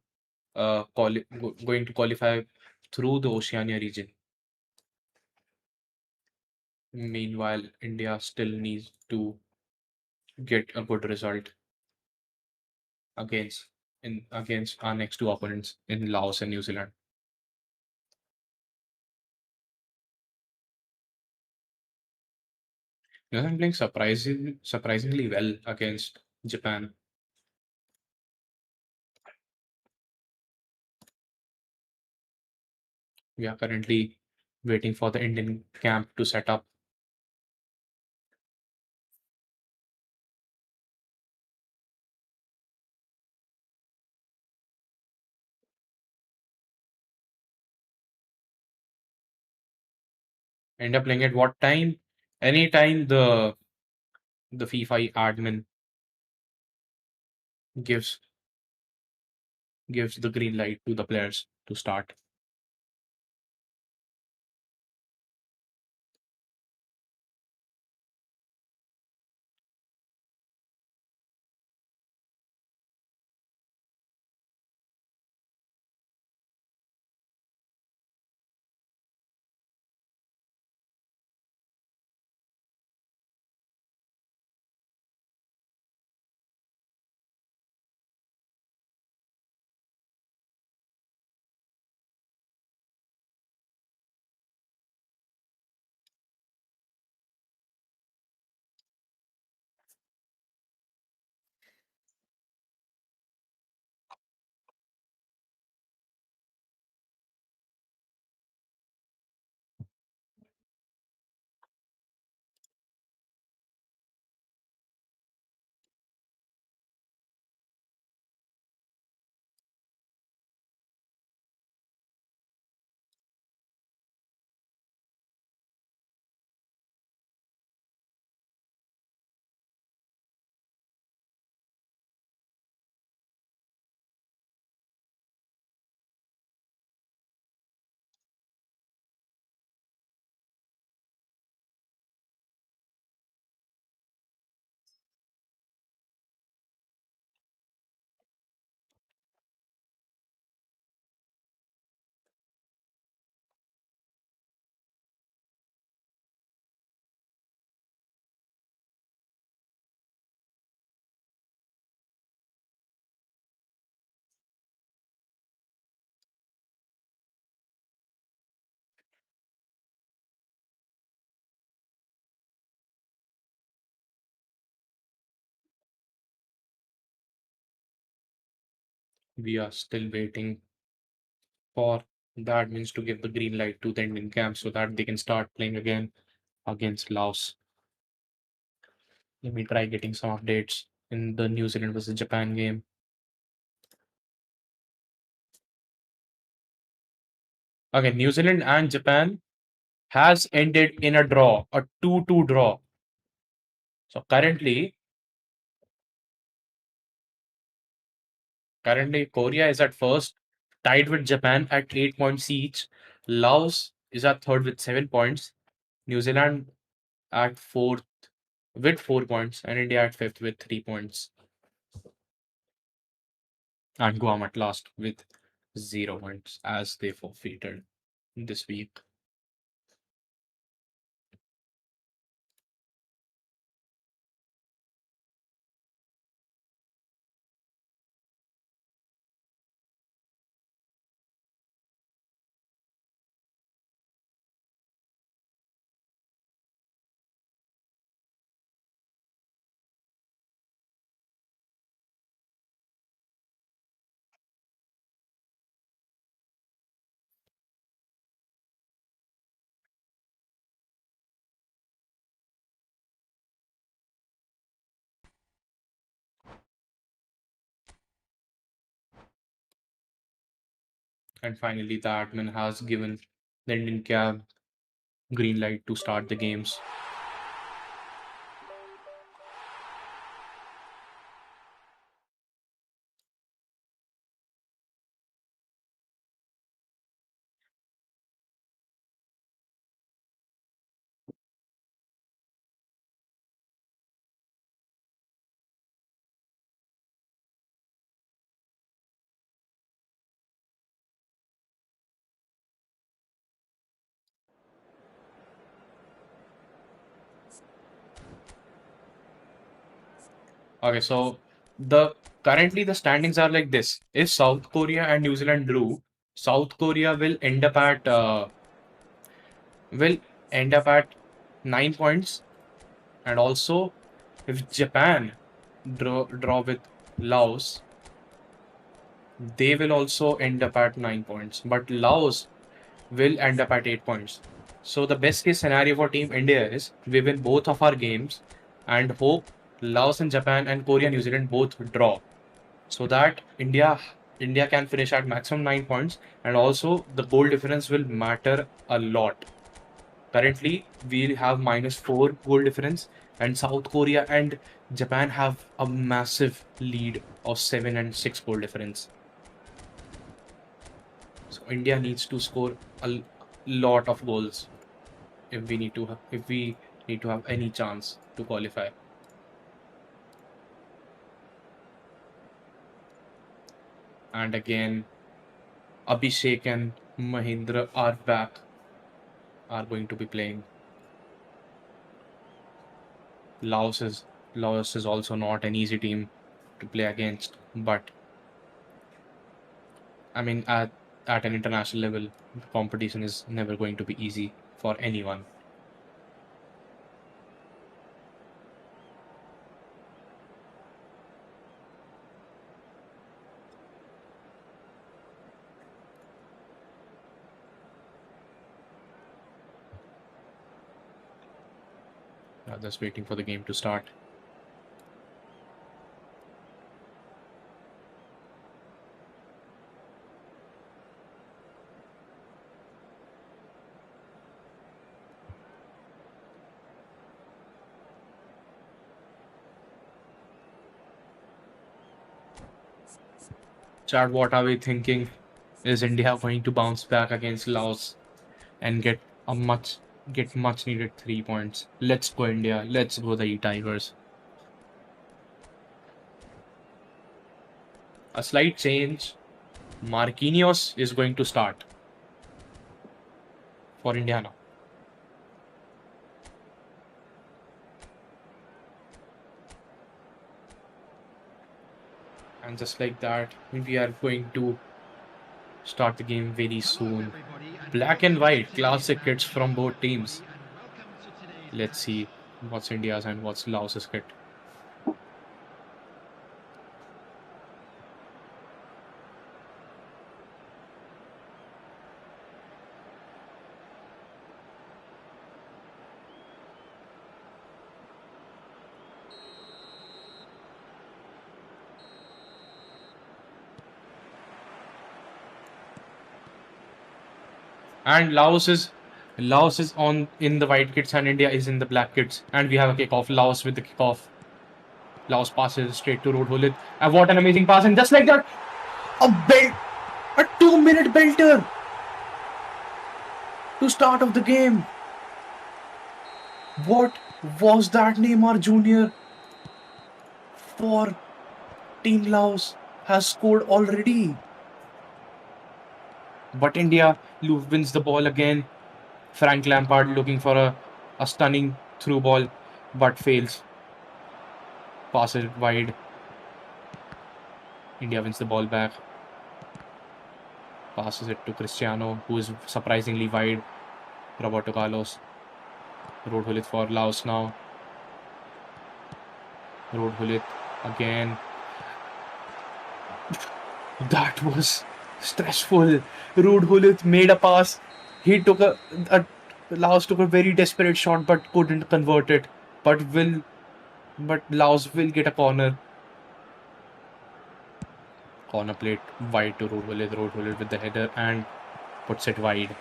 going to qualify through the Oceania region. Meanwhile, India still needs to get a good result against against our next two opponents in Laos and New Zealand. New Zealand playing surprisingly well against Japan. We are currently waiting for the Indian camp to set up. End up playing at what time? Anytime the FIFA admin gives gives the green light to the players to start. We are still waiting for the admins to give the green light to the Indian camp so that they can start playing again against Laos. Let me try getting some updates in the New Zealand versus Japan game. Okay, New Zealand and Japan has ended in a draw, a 2-2 draw. So currently Korea is at first, tied with Japan at 8 points each. Laos is at third with 7 points. New Zealand at fourth with 4 points, and India at fifth with 3 points. And Guam at last with 0 points as they forfeited this week. And finally, the admin has given the Indian cab green light to start the games. Okay, so currently the standings are like this. If South Korea and New Zealand drew, South Korea will end up at 9 points, and also if Japan draw with Laos, they will also end up at 9 points. But Laos will end up at 8 points. So the best case scenario for Team India is we win both of our games and hope Laos and Japan and Korea New Zealand both draw, so that India can finish at maximum 9 points, and also the goal difference will matter a lot. Currently, we have -4 goal difference, and South Korea and Japan have a massive lead of 7 and 6 goal difference. So India needs to score a lot of goals if we need to have any chance to qualify. And again, Abhishek and Mahindra are going to be playing. Laos is also not an easy team to play against, but I mean at an international level, the competition is never going to be easy for anyone. Just waiting for the game to start. Chad, what are we thinking? Is India going to bounce back against Laos and get much needed 3 points? Let's go India. Let's go the eTigers. A slight change. Marquinhos is going to start for India now. And just like that, we are going to start the game very soon. Black and white, classic kits from both teams. Let's see what's India's and what's Laos's kit. And Laos is on in the white kits and India is in the black kits. And we have a kickoff. Laos with the kickoff. Laos passes straight to Road Hulit. And what an amazing pass. And just like that, a 2-minute belter to start of the game. What was that? Neymar Jr. for Team Laos has scored already. But India wins the ball again. Frank Lampard looking for a stunning through ball, but fails. Pass it wide. India wins the ball back. Passes it to Cristiano, who is surprisingly wide. Roberto Carlos. Road Hulit for Laos now. Road Hulit again. That was stressful. Road Hulit made a pass. He took Laos took a very desperate shot but couldn't convert it. But Laos will get a corner. Corner plate wide to Road Hullet with the header and puts it wide.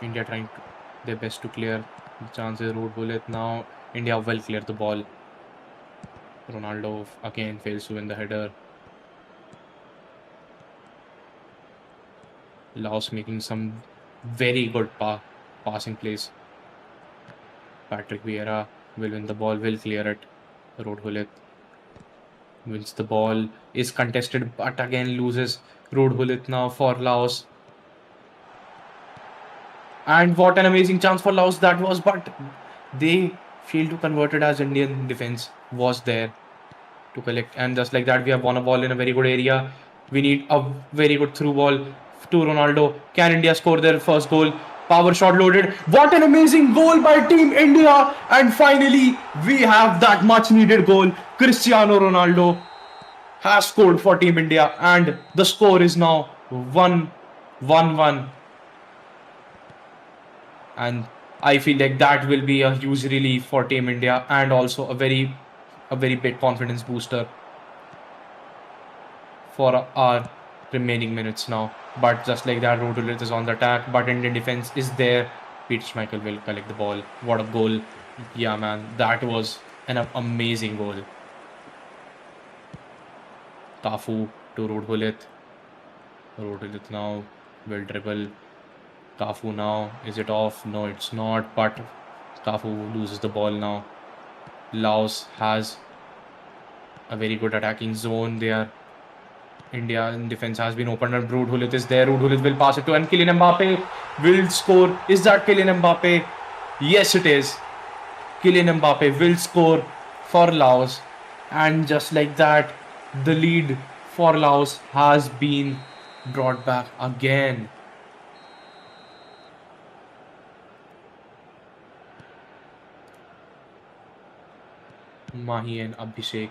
India trying their best to clear the chances. Road Hullet now. India will clear the ball. Ronaldo again fails to win the header. Laos making some very good passing plays. Patrick Vieira will win the ball, will clear it. Road Hullet wins the ball, is contested, but again loses. Road Hullet now for Laos. And what an amazing chance for Laos that was, but they failed to convert it as Indian defense was there to collect. And just like that, we have won a ball in a very good area. We need a very good through ball to Ronaldo. Can India score their first goal? Power shot loaded. What an amazing goal by Team India. And finally, we have that much needed goal. Cristiano Ronaldo has scored for Team India. And the score is now 1-1. And I feel like that will be a huge relief for Team India and also a very big confidence booster for our remaining minutes now. But just like that, Road Hullet is on the attack, but Indian defense is there. Peter Schmeichel will collect the ball. What a goal. Yeah, man, that was an amazing goal. Cafu to Road Hullet. Road Hullet now will dribble. Cafu now, is it off? No, it's not, but Cafu loses the ball now. Laos has a very good attacking zone there. India in defense has been opened and Road Hullet is there. Road Hullet will pass it to and Kylian Mbappe will score. Is that Kylian Mbappe? Yes, it is. Kylian Mbappe will score for Laos. And just like that, the lead for Laos has been brought back again. Mahi and Abhishek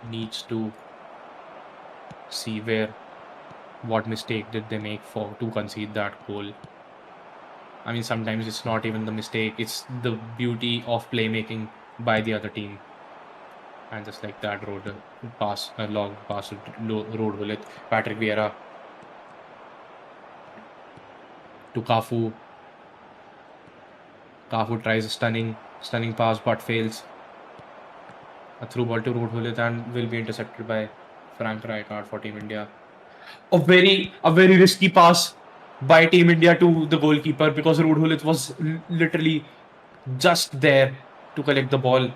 needs to see what mistake did they make to concede that goal. I mean, sometimes it's not even the mistake, it's the beauty of playmaking by the other team. And just like that, long pass to Road Hullet. Patrick Vieira to Cafu. Cafu tries a stunning pass but fails. A through ball to Road Hullet and will be intercepted by Frank Rijkaard for Team India. A very risky pass by Team India to the goalkeeper because Road Hullet was literally just there to collect the ball.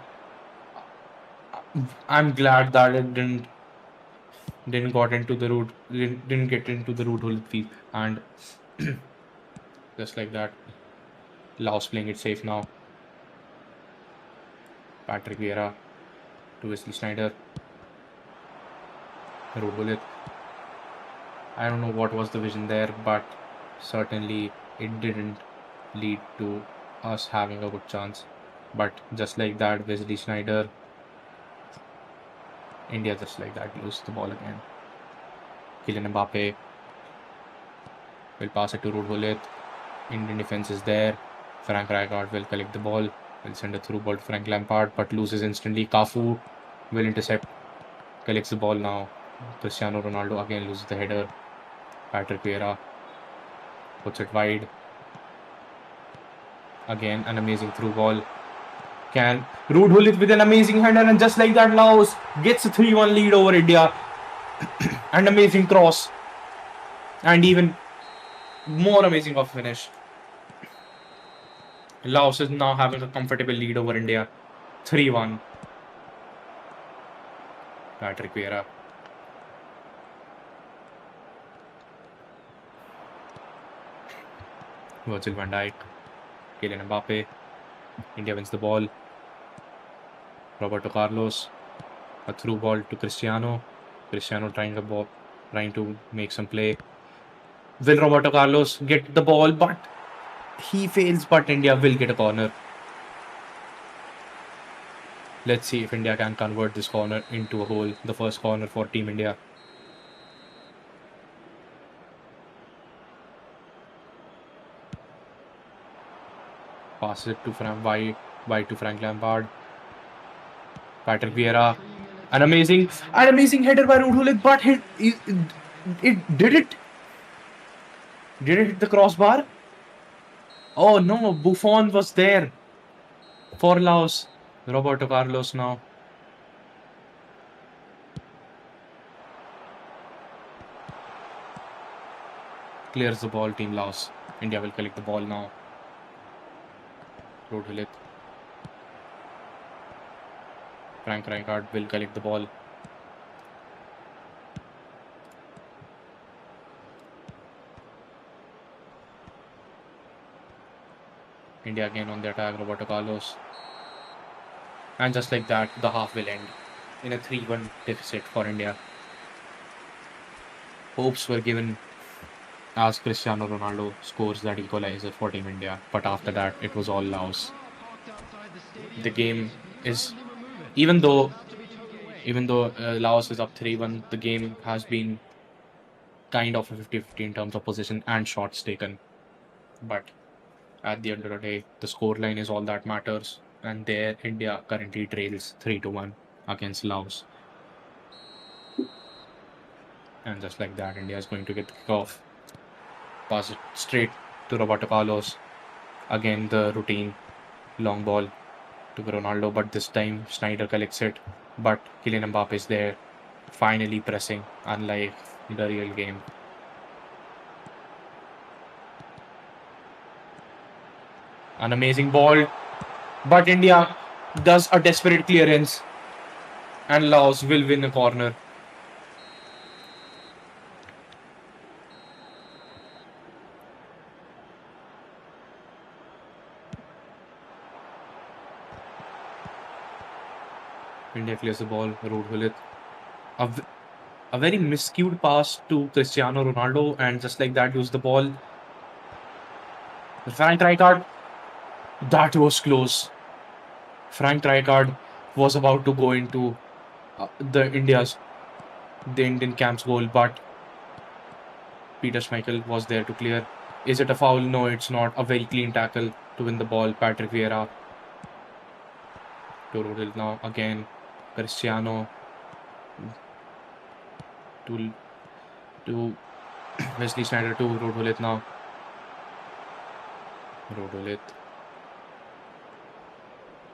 I'm glad that it didn't get into the Road Hullet field, and just like that, Laos playing it safe now. Patrick Vieira to Wesley Sneijder. Road Hullet. I don't know what was the vision there, but certainly it didn't lead to us having a good chance. But just like that, Wesley Sneijder. India just like that loses the ball again. Kylian Mbappe will pass it to Road Hullet. Indian defense is there. Frank Rijkaard will collect the ball. Will send a through ball to Frank Lampard, but loses instantly. Cafu will intercept. Collects the ball now. Cristiano Ronaldo again loses the header. Patrick Vieira puts it wide. Again, an amazing through ball. Road Hullet with an amazing header, and just like that, Laos gets a 3-1 lead over India. An amazing cross. And even more amazing of finish. Laos is now having a comfortable lead over India. 3-1. Patrick Vieira. Virgil van Dijk. Kylian Mbappe. India wins the ball. Roberto Carlos. A through ball to Cristiano. Cristiano trying to make some play. Will Roberto Carlos get the ball? But he fails, but India will get a corner. Let's see if India can convert this corner into a goal. The first corner for Team India. Passes it to wide to Frank Lampard. Patrick Vieira. An amazing header by Ruud, but did it hit the crossbar? Oh no, Buffon was there for Laos. Roberto Carlos now. Clears the ball, Team Laos. India will collect the ball now. Road Frank Rijkaard will collect the ball. India again on the attack, Roberto Carlos. And just like that, the half will end in a 3-1 deficit for India. Hopes were given as Cristiano Ronaldo scores that equalizer for Team India. But after that, it was all Laos. The game is, even though Laos is up 3-1, the game has been kind of a 50-50 in terms of position and shots taken. But at the end of the day, the scoreline is all that matters. And there, India currently trails 3-1 against Laos. And just like that, India is going to get the kickoff. Pass it straight to Roberto Carlos. Again, the routine long ball to Ronaldo, but this time Snyder collects it. But Kylian Mbappe is there, finally pressing, unlike the real game. An amazing ball, but India does a desperate clearance, and Laos will win a corner. India clears the ball. Road a very miscued pass to Cristiano Ronaldo, and just like that, use the ball. Frank Rijkaard. That was close. Frank Rijkaard was about to go into the Indian camp's goal, but Peter Schmeichel was there to clear. Is it a foul? No, it's not. A very clean tackle to win the ball. Patrick Vieira to Rodil now again. Cristiano to Wesley Sneijder to Rodil now. Rodil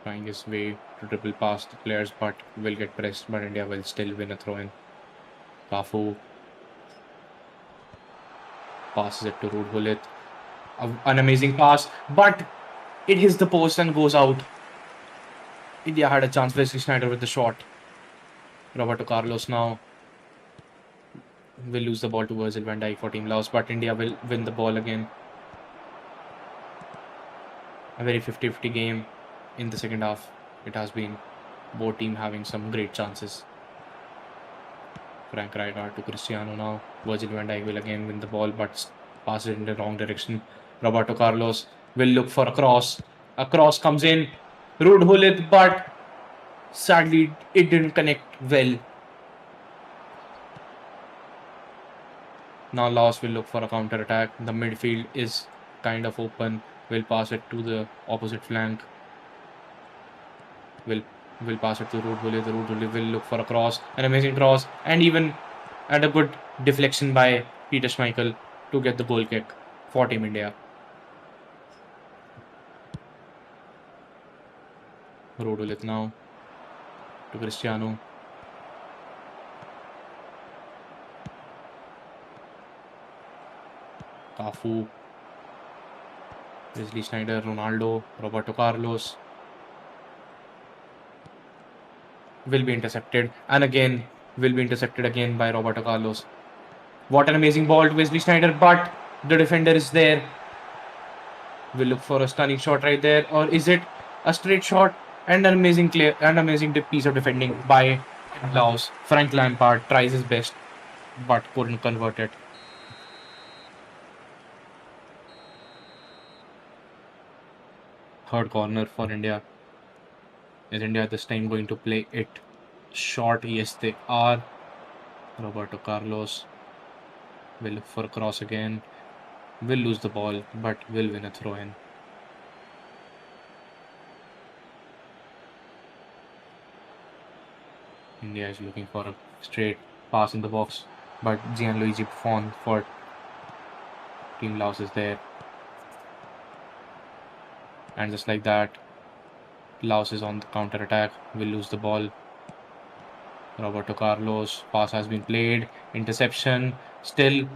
trying his way to dribble past the players, but will get pressed. But India will still win a throw-in. Cafu passes it to Rodil. An amazing pass, but it hits the post and goes out. India had a chance. Wesley Sneijder with the shot. Roberto Carlos now will lose the ball to Virgil van Dijk for Team Laos, but India will win the ball again. A very 50-50 game in the second half. It has been both teams having some great chances. Frank Rijkaard to Cristiano now. Virgil van Dijk will again win the ball, but pass it in the wrong direction. Roberto Carlos will look for a cross. A cross comes in. Ruud Gullit, but sadly it didn't connect well. Now Laos will look for a counter attack. The midfield is kind of open. Will pass it to the opposite flank. Will pass it to Ruud Gullit. Ruud Gullit will look for a cross. An amazing cross, and even a good deflection by Peter Schmeichel to get the goal kick for Team India. Ruud Gullit now to Cristiano. Cafu, Wesley Sneijder, Ronaldo, Roberto Carlos will be intercepted, and again will be intercepted again by Roberto Carlos. What an amazing ball to Wesley Sneijder, but the defender is there. We'll look for a stunning shot right there, or is it a straight shot? And an amazing piece of defending by Laos. Frank Lampard tries his best, but couldn't convert it. Third corner for India Is India this time going to play it short? Yes, they are. Roberto Carlos will look for a cross again. Will lose the ball, but will win a throw in. India is looking for a straight pass in the box, but Gianluigi Buffon for Team Laos is there. And just like that, Laos is on the counter attack, will lose the ball. Roberto Carlos, pass has been played, interception. Still,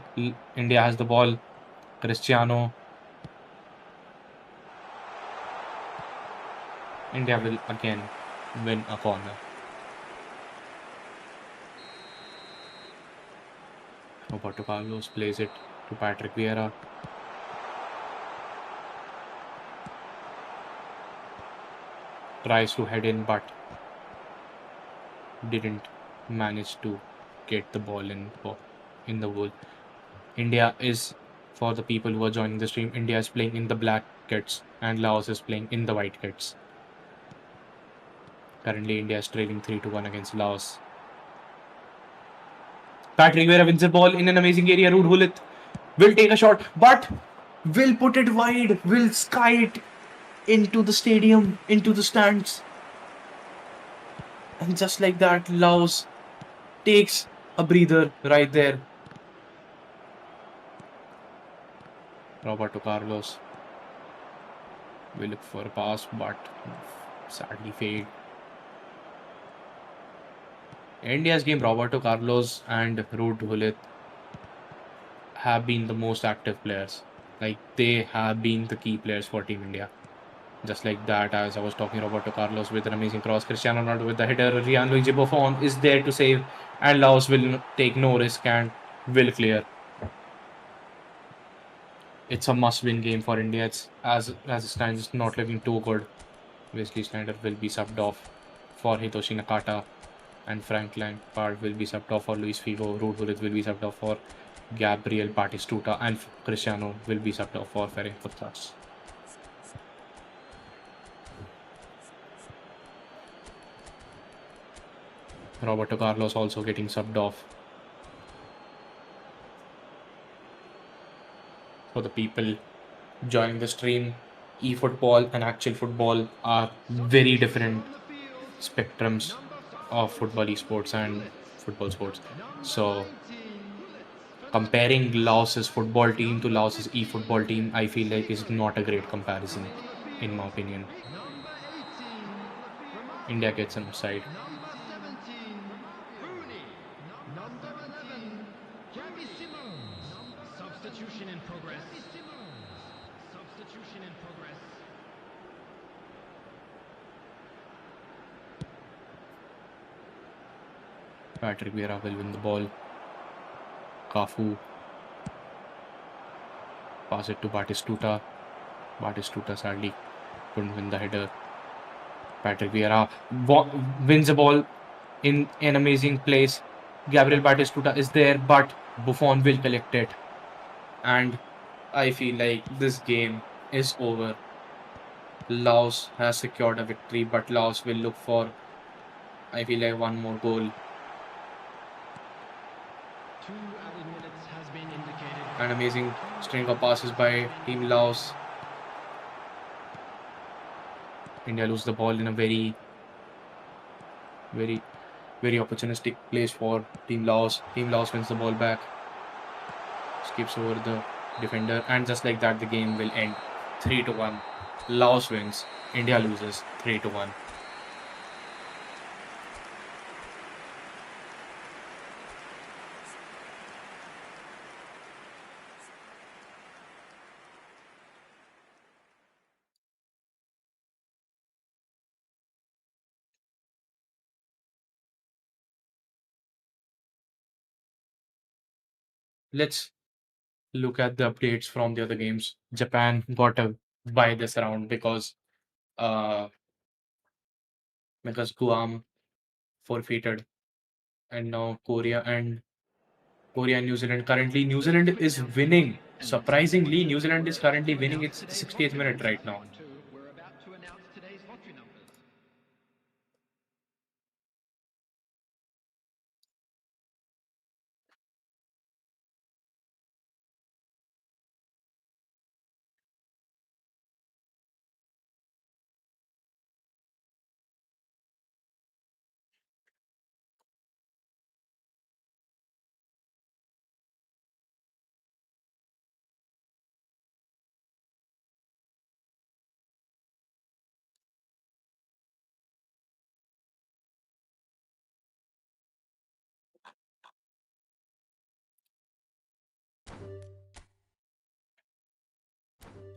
India has the ball. Cristiano. India will again win a corner. Roberto Carlos plays it to Patrick Vieira. Tries to head in, but didn't manage to get the ball in the goal. India is, for the people who are joining the stream, India is playing in the black kits and Laos is playing in the white kits. Currently, India is trailing 3-1 against Laos. Patrick Vieira wins the ball in an amazing area. Ruud Gullit will take a shot, but will put it wide, will sky it into the stadium, into the stands. And just like that, Laos takes a breather right there. Roberto Carlos will look for a pass, but sadly failed. India's game, Roberto Carlos and Ruud Gullit have been the most active players. Like, they have been the key players for Team India. Just like that, as I was talking, Roberto Carlos with an amazing cross, Cristiano Ronaldo with the header, Gianluigi Buffon is there to save, and Laos will take no risk and will clear. It's a must-win game for India. It's as it stands, it's not looking too good. Wesley Sneijder will be subbed off for Hitoshi Nakata, and Frank Lampard will be subbed off for Luis Figo. Ruud Gullit will be subbed off for Gabriel Batistuta, and Cristiano will be subbed off for Ferenc Puttras. Roberto Carlos also getting subbed off. For the people joining the stream, eFootball and actual football are very different spectrums of football esports and football sports. So comparing Laos's football team to Laos's eFootball team, I feel like is not a great comparison, in my opinion. India gets an offside. Substitution in progress. Substitution in progress. Patrick Vieira will win the ball. Cafu. Pass it to Batistuta. Batistuta sadly couldn't win the header. Patrick Vieira wins the ball in an amazing place. Gabriel Batistuta is there, but Buffon will collect it. And I feel like this game is over. Laos has secured a victory, but Laos will look for, I feel like, one more goal. 2 added minutes has been indicated. An amazing string of passes by Team Laos. India lose the ball in a very opportunistic place for Team Laos. Team Laos wins the ball back. Skips over the defender, and just like that, the game will end 3-1. Laos wins. India loses 3-1. Let's look at the updates from the other games. Japan got a bye this round because Guam forfeited, and now Korea and New Zealand. Currently, New Zealand is winning. Surprisingly, New Zealand is currently winning. It's the 60th minute right now. We're about to announce today's lottery numbers.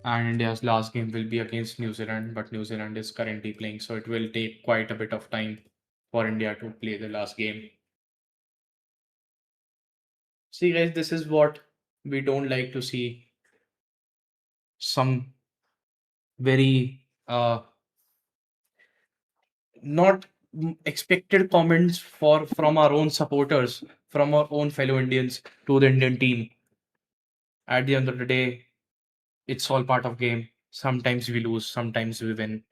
And India's last game will be against New Zealand, but New Zealand is currently playing, so it will take quite a bit of time for India to play the last game. See, guys, this is what we don't like to see. Some very not expected comments from our own supporters, from our own fellow Indians to the Indian team. At the end of the day, it's all part of game. Sometimes we lose, sometimes we win.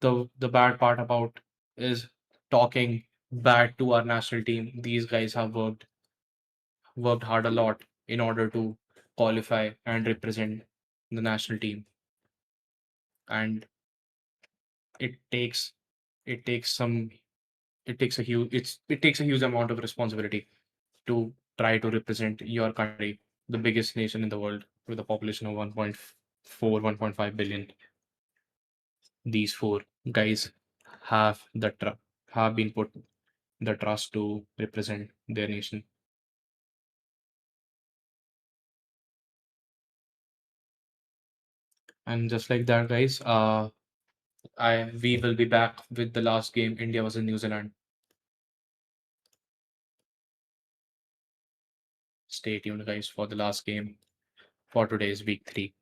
The bad part about is talking bad to our national team. These guys have worked hard a lot in order to qualify and represent the national team, and it takes it takes some it takes a huge amount of responsibility to try to represent your country, the biggest nation in the world with a population of 1.4, 1.5 billion. These four guys have have been put the trust to represent their nation. And just like that, guys, we will be back with the last game. India was in New Zealand. Stay tuned, guys, for the last game for today's week 3.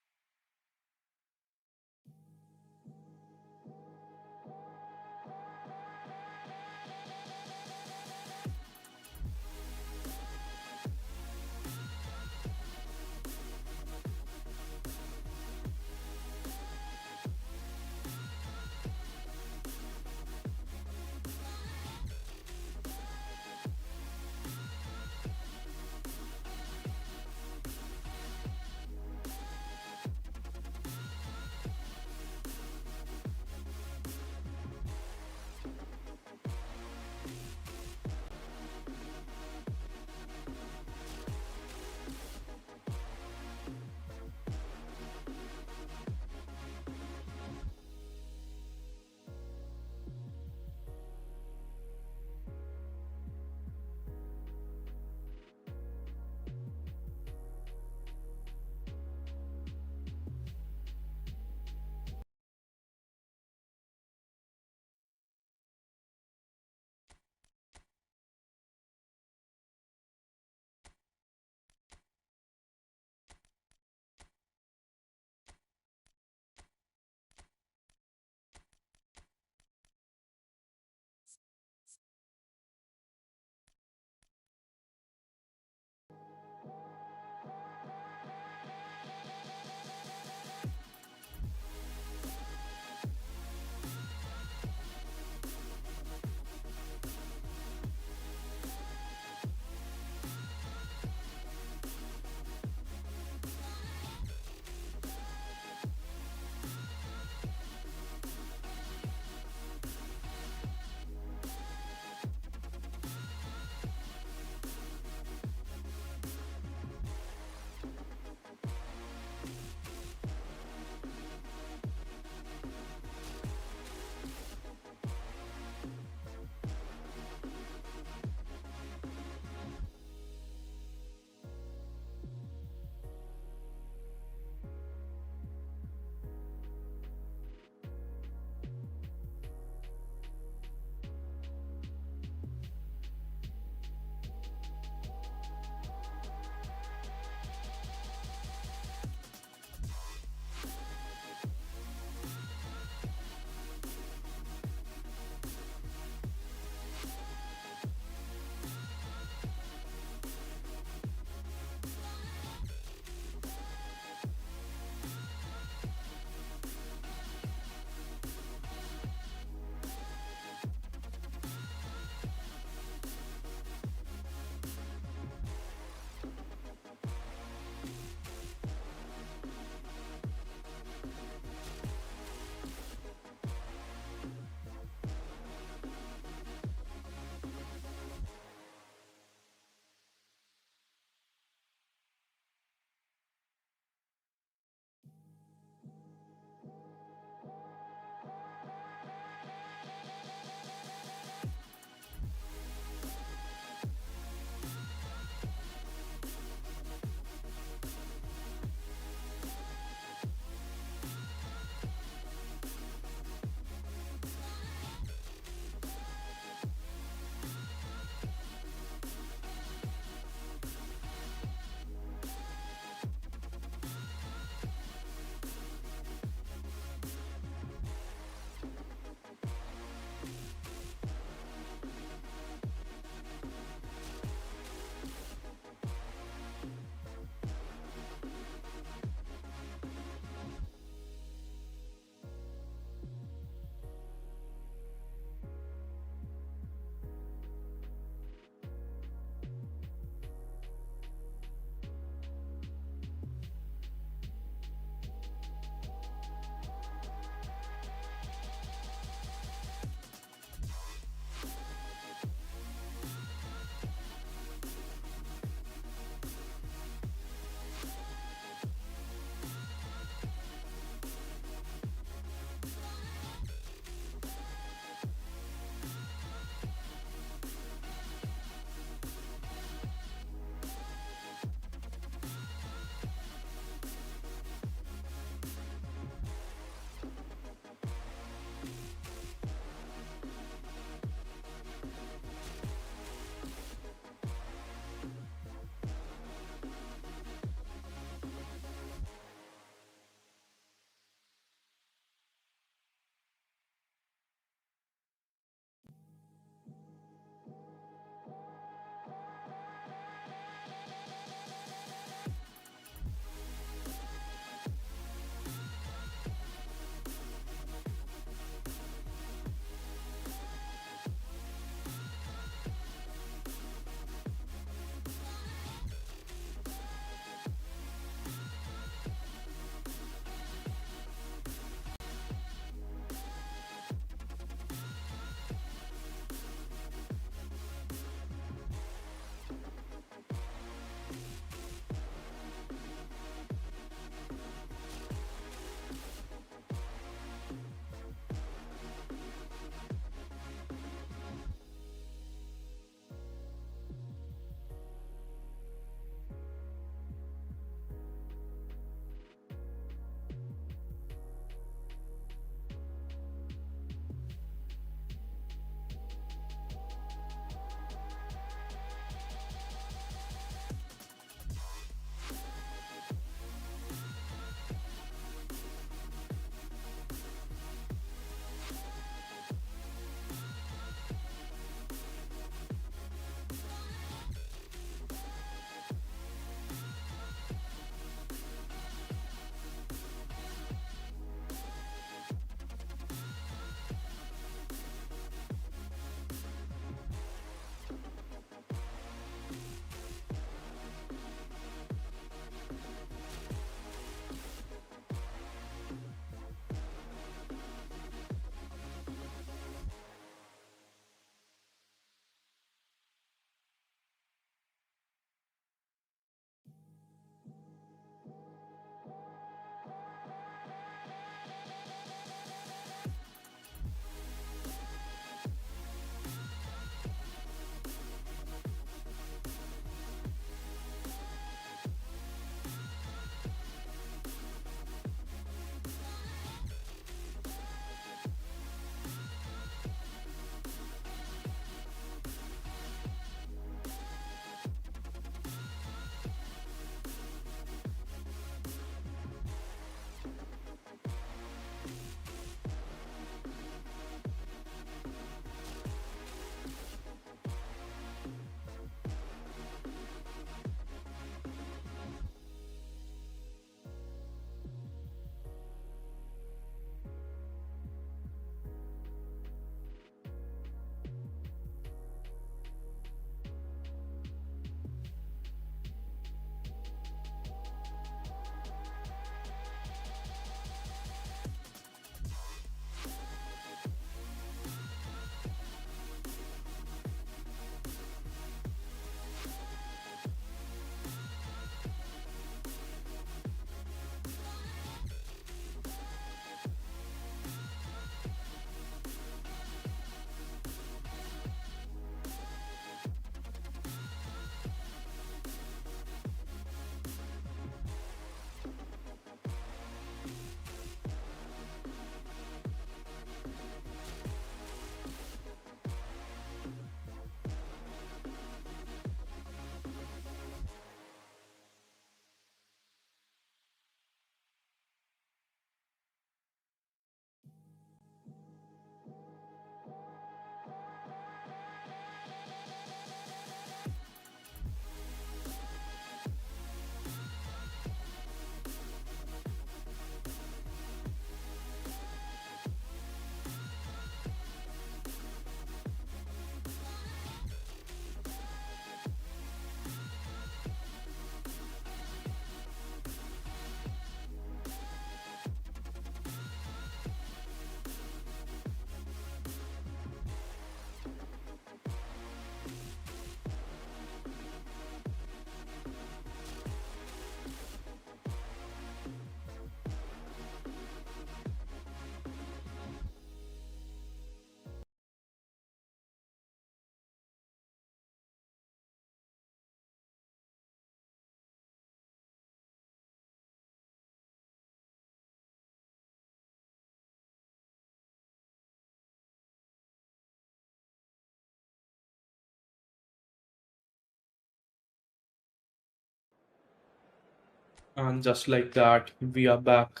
And just like that, we are back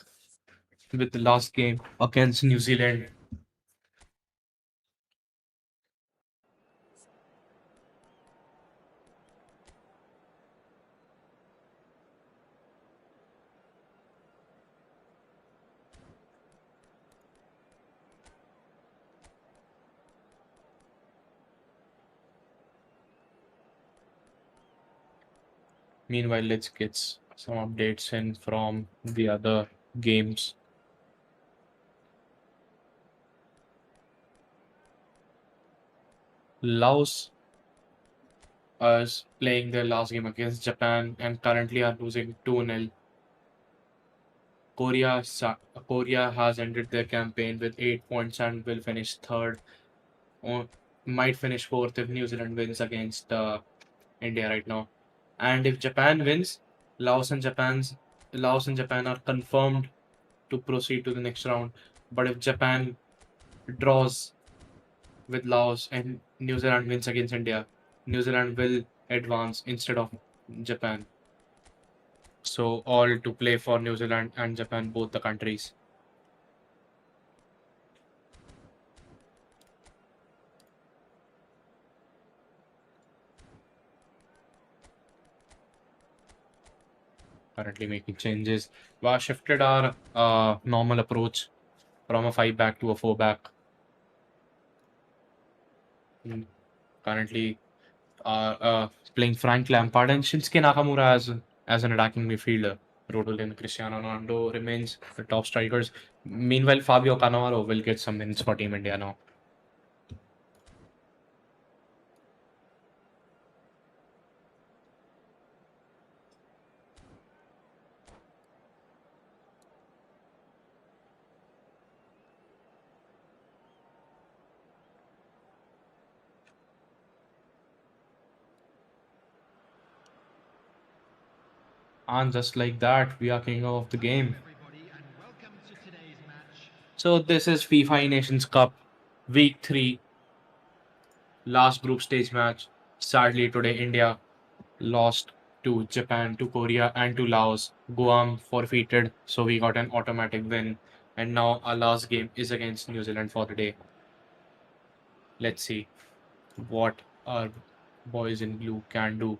with the last game against New Zealand. Meanwhile, let's get some updates in from the other games. Laos is playing their last game against Japan and currently are losing 2-0. Korea has ended their campaign with 8 points and will finish third, or might finish fourth if New Zealand wins against India right now. And if Japan wins, Laos and Japan are confirmed to proceed to the next round. But if Japan draws with Laos and New Zealand wins against India, New Zealand will advance instead of Japan. So all to play for New Zealand and Japan, both the countries. Currently making changes. We shifted our normal approach from a 5 back to a 4 back. Currently playing Frank Lampard and Shinsuke Nakamura as an attacking midfielder. Rodolfo and Cristiano Ronaldo remains the top strikers. Meanwhile, Fabio Cannavaro will get some minutes for Team India now. And just like that, we are king of the game. Everybody, and welcome to today's match. So this is FIFAe Nations Cup, Week 3, last group stage match. Sadly, today India lost to Japan, to Korea, and to Laos. Guam forfeited, so we got an automatic win. And now our last game is against New Zealand for the day. Let's see what our boys in blue can do.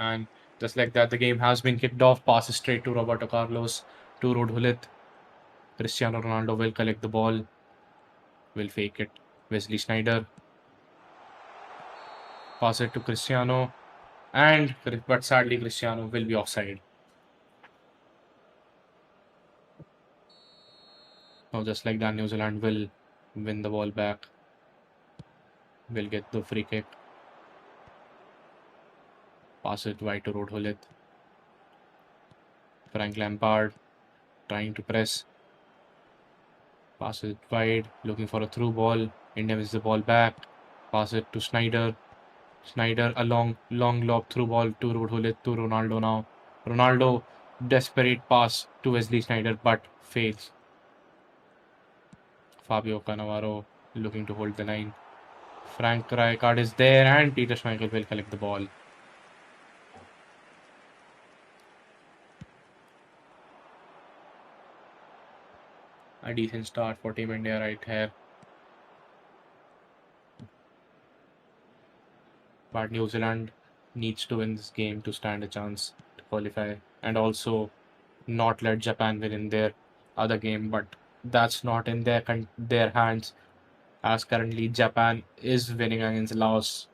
And just like that, the game has been kicked off. Passes straight to Roberto Carlos, to Rodolfo. Cristiano Ronaldo will collect the ball, will fake it. Wesley Sneijder. Pass it to Cristiano, but sadly Cristiano will be offside. Now just like that, New Zealand will win the ball back. Will get the free kick. Pass it wide to Rodolfo. Frank Lampard trying to press. Pass it wide, looking for a through ball. India wins the ball back. Pass it to Sneijder. Sneijder, a long lob through ball to Rodolfo, to Ronaldo now. Ronaldo, desperate pass to Wesley Sneijder, but fails. Fabio Cannavaro looking to hold the line. Frank Rijkaard is there, and Peter Schmeichel will collect the ball. A decent start for Team India right here. But New Zealand needs to win this game to stand a chance to qualify, and also not let Japan win in their other game. But that's not in their hands, as currently Japan is winning against Laos.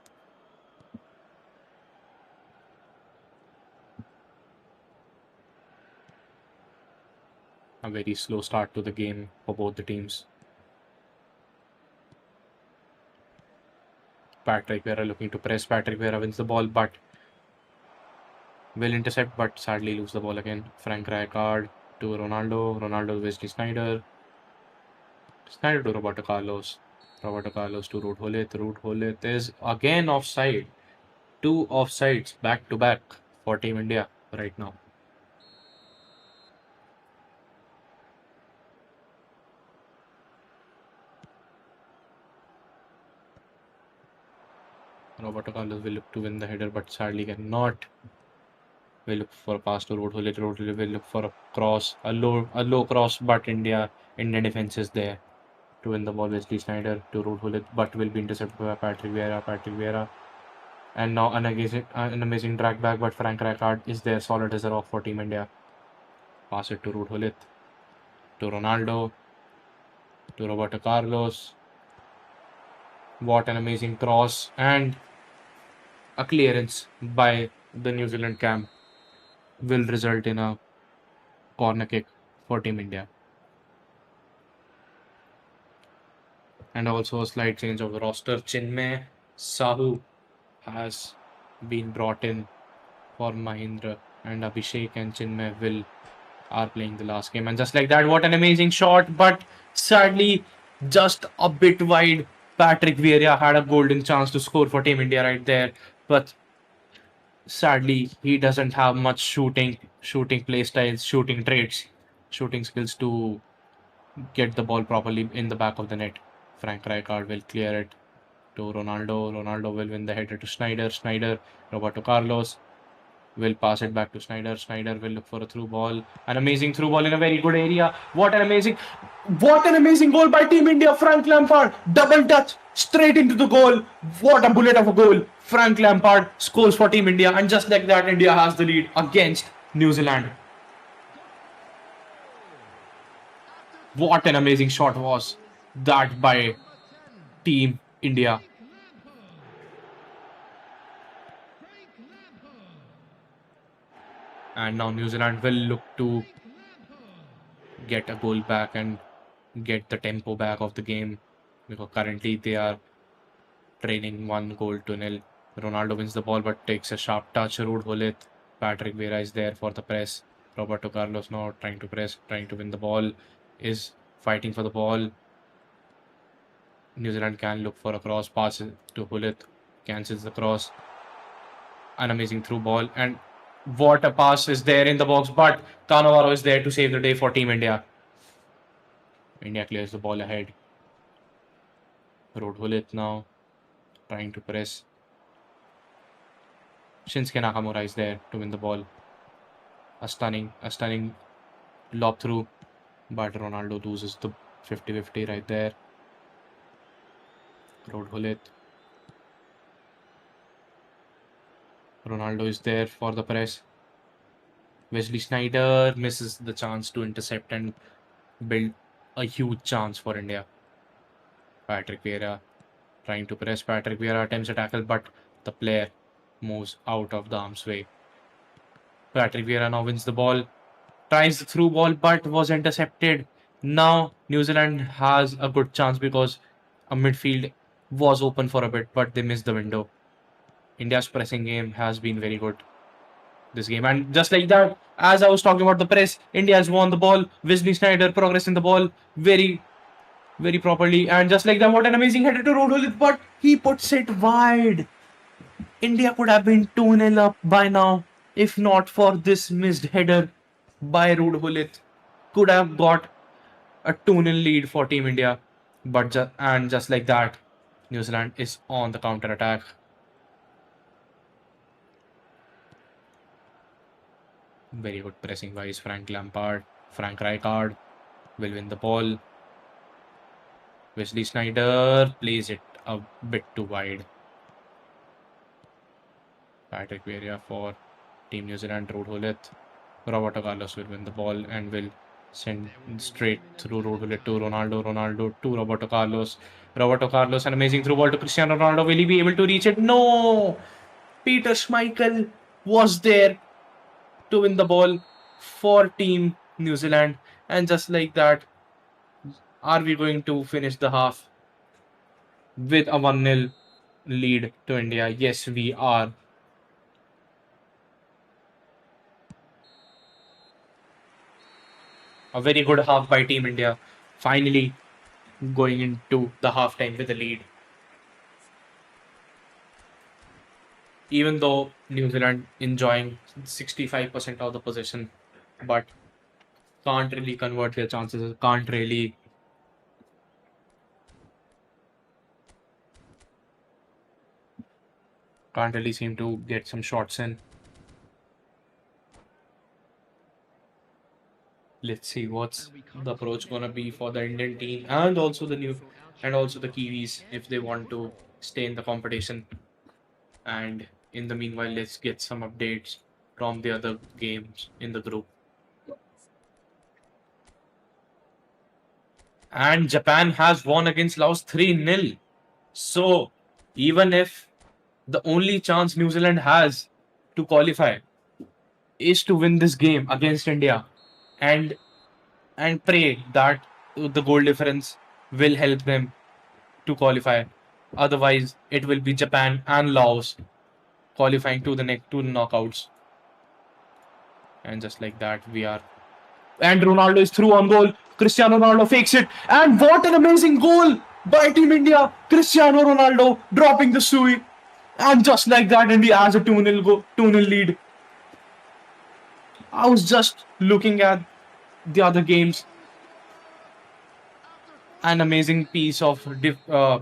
A very slow start to the game for both the teams. Patrick Vieira looking to press. Patrick Vieira wins the ball, but will intercept, but sadly lose the ball again. Frank Rijkaard to Ronaldo. Ronaldo Wesley Sneijder. Sneijder to Roberto Carlos. Roberto Carlos to Ruud Gullit. Ruud Gullit is again offside. Two offsides back to back for Team India. right now. Roberto Carlos will look to win the header, but sadly cannot. Will look for a pass to Rodhule. Rodhule will look for a cross, a low cross, but Indian defense is there to win the ball. Wesley Sneijder to Rodhule, but will be intercepted by Patrick Vieira. And now an amazing drag back, but Frank Rijkaard is there, solid as a rock for Team India. Pass it to Rodhule, to Ronaldo, to Roberto Carlos. What an amazing cross and a clearance by the New Zealand camp will result in a corner kick for Team India. And also a slight change of the roster. Chinmay Sahu has been brought in for Mahindra, and Abhishek and Chinmay are playing the last game. And just like that, what an amazing shot, but sadly just a bit wide. Patrick Vieira had a golden chance to score for Team India right there, but sadly he doesn't have much shooting play styles, shooting traits, shooting skills to get the ball properly in the back of the net. Frank Rijkaard will clear it to Ronaldo. Ronaldo will win the header to Sneijder. Sneijder, Roberto Carlos will pass it back to Sneijder. Sneijder will look for a through ball. An amazing through ball in a very good area. What an amazing goal by Team India. Frank Lampard, double touch straight into the goal. What a bullet of a goal. Frank Lampard scores for Team India, and just like that, India has the lead against New Zealand. What an amazing shot was that by Team India. And now New Zealand will look to get a goal back and get the tempo back of the game, because currently they are trailing 1-0. Ronaldo wins the ball but takes a sharp touch. Rodhule, Patrick Vieira is there for the press. Roberto Carlos now trying to press, trying to win the ball, is fighting for the ball. New Zealand can look for a cross, pass to Hulit, cancels the cross. An amazing through ball, and what a pass is there in the box, but Cannavaro is there to save the day for Team India. India clears the ball ahead. Rodhule now trying to press. Shinsuke Nakamura is there to win the ball. A stunning lob through, but Ronaldo loses the 50-50 right there. Rodhule. Ronaldo is there for the press. Wesley Sneijder misses the chance to intercept and build a huge chance for India. Patrick Vieira trying to press. Patrick Vieira attempts a tackle, but the player moves out of the arm's way. Patrick Vieira now wins the ball, tries the through ball, but was intercepted. Now New Zealand has a good chance because a midfield was open for a bit, but they missed the window. India's pressing game has been very good this game. And just like that, as I was talking about the press, India has won the ball. Wesley Sneijder progressing the ball very properly. And just like that, what an amazing header to Rodhule, but he puts it wide. India could have been 2-0 up by now if not for this missed header by Rodhule. Could have got a 2-0 lead for Team India. But just like that, New Zealand is on the counter attack. Very good pressing by Frank Lampard. Frank Rijkaard will win the ball. Wesley Sneijder plays it a bit too wide. Patrick Vieira for Team New Zealand. Rodhule. Roberto Carlos will win the ball and will send straight through Rodhule to Ronaldo. Ronaldo to Roberto Carlos. Roberto Carlos, an amazing through ball to Cristiano Ronaldo. Will he be able to reach it? No! Peter Schmeichel was there to win the ball for Team New Zealand. And just like that, are we going to finish the half with a 1-0 lead to India? Yes, we are. A very good half by Team India. Finally going into the halftime with a lead. even though New Zealand enjoying 65% of the possession, but can't really convert their chances, can't really seem to get some shots in. Let's see what's the approach gonna be for the Indian team and also the Kiwis if they want to stay in the competition. And in the meanwhile, let's get some updates from the other games in the group. And Japan has won against Laos 3-0. So even if the only chance New Zealand has to qualify is to win this game against India and pray that the goal difference will help them to qualify. Otherwise, it will be Japan and Laos qualifying to the next two knockouts. And just like that, we are. And Ronaldo is through on goal. Cristiano Ronaldo fakes it. And what an amazing goal by Team India. Cristiano Ronaldo dropping the sui. And just like that, India has a 2-0 lead. I was just looking at the other games. An amazing piece of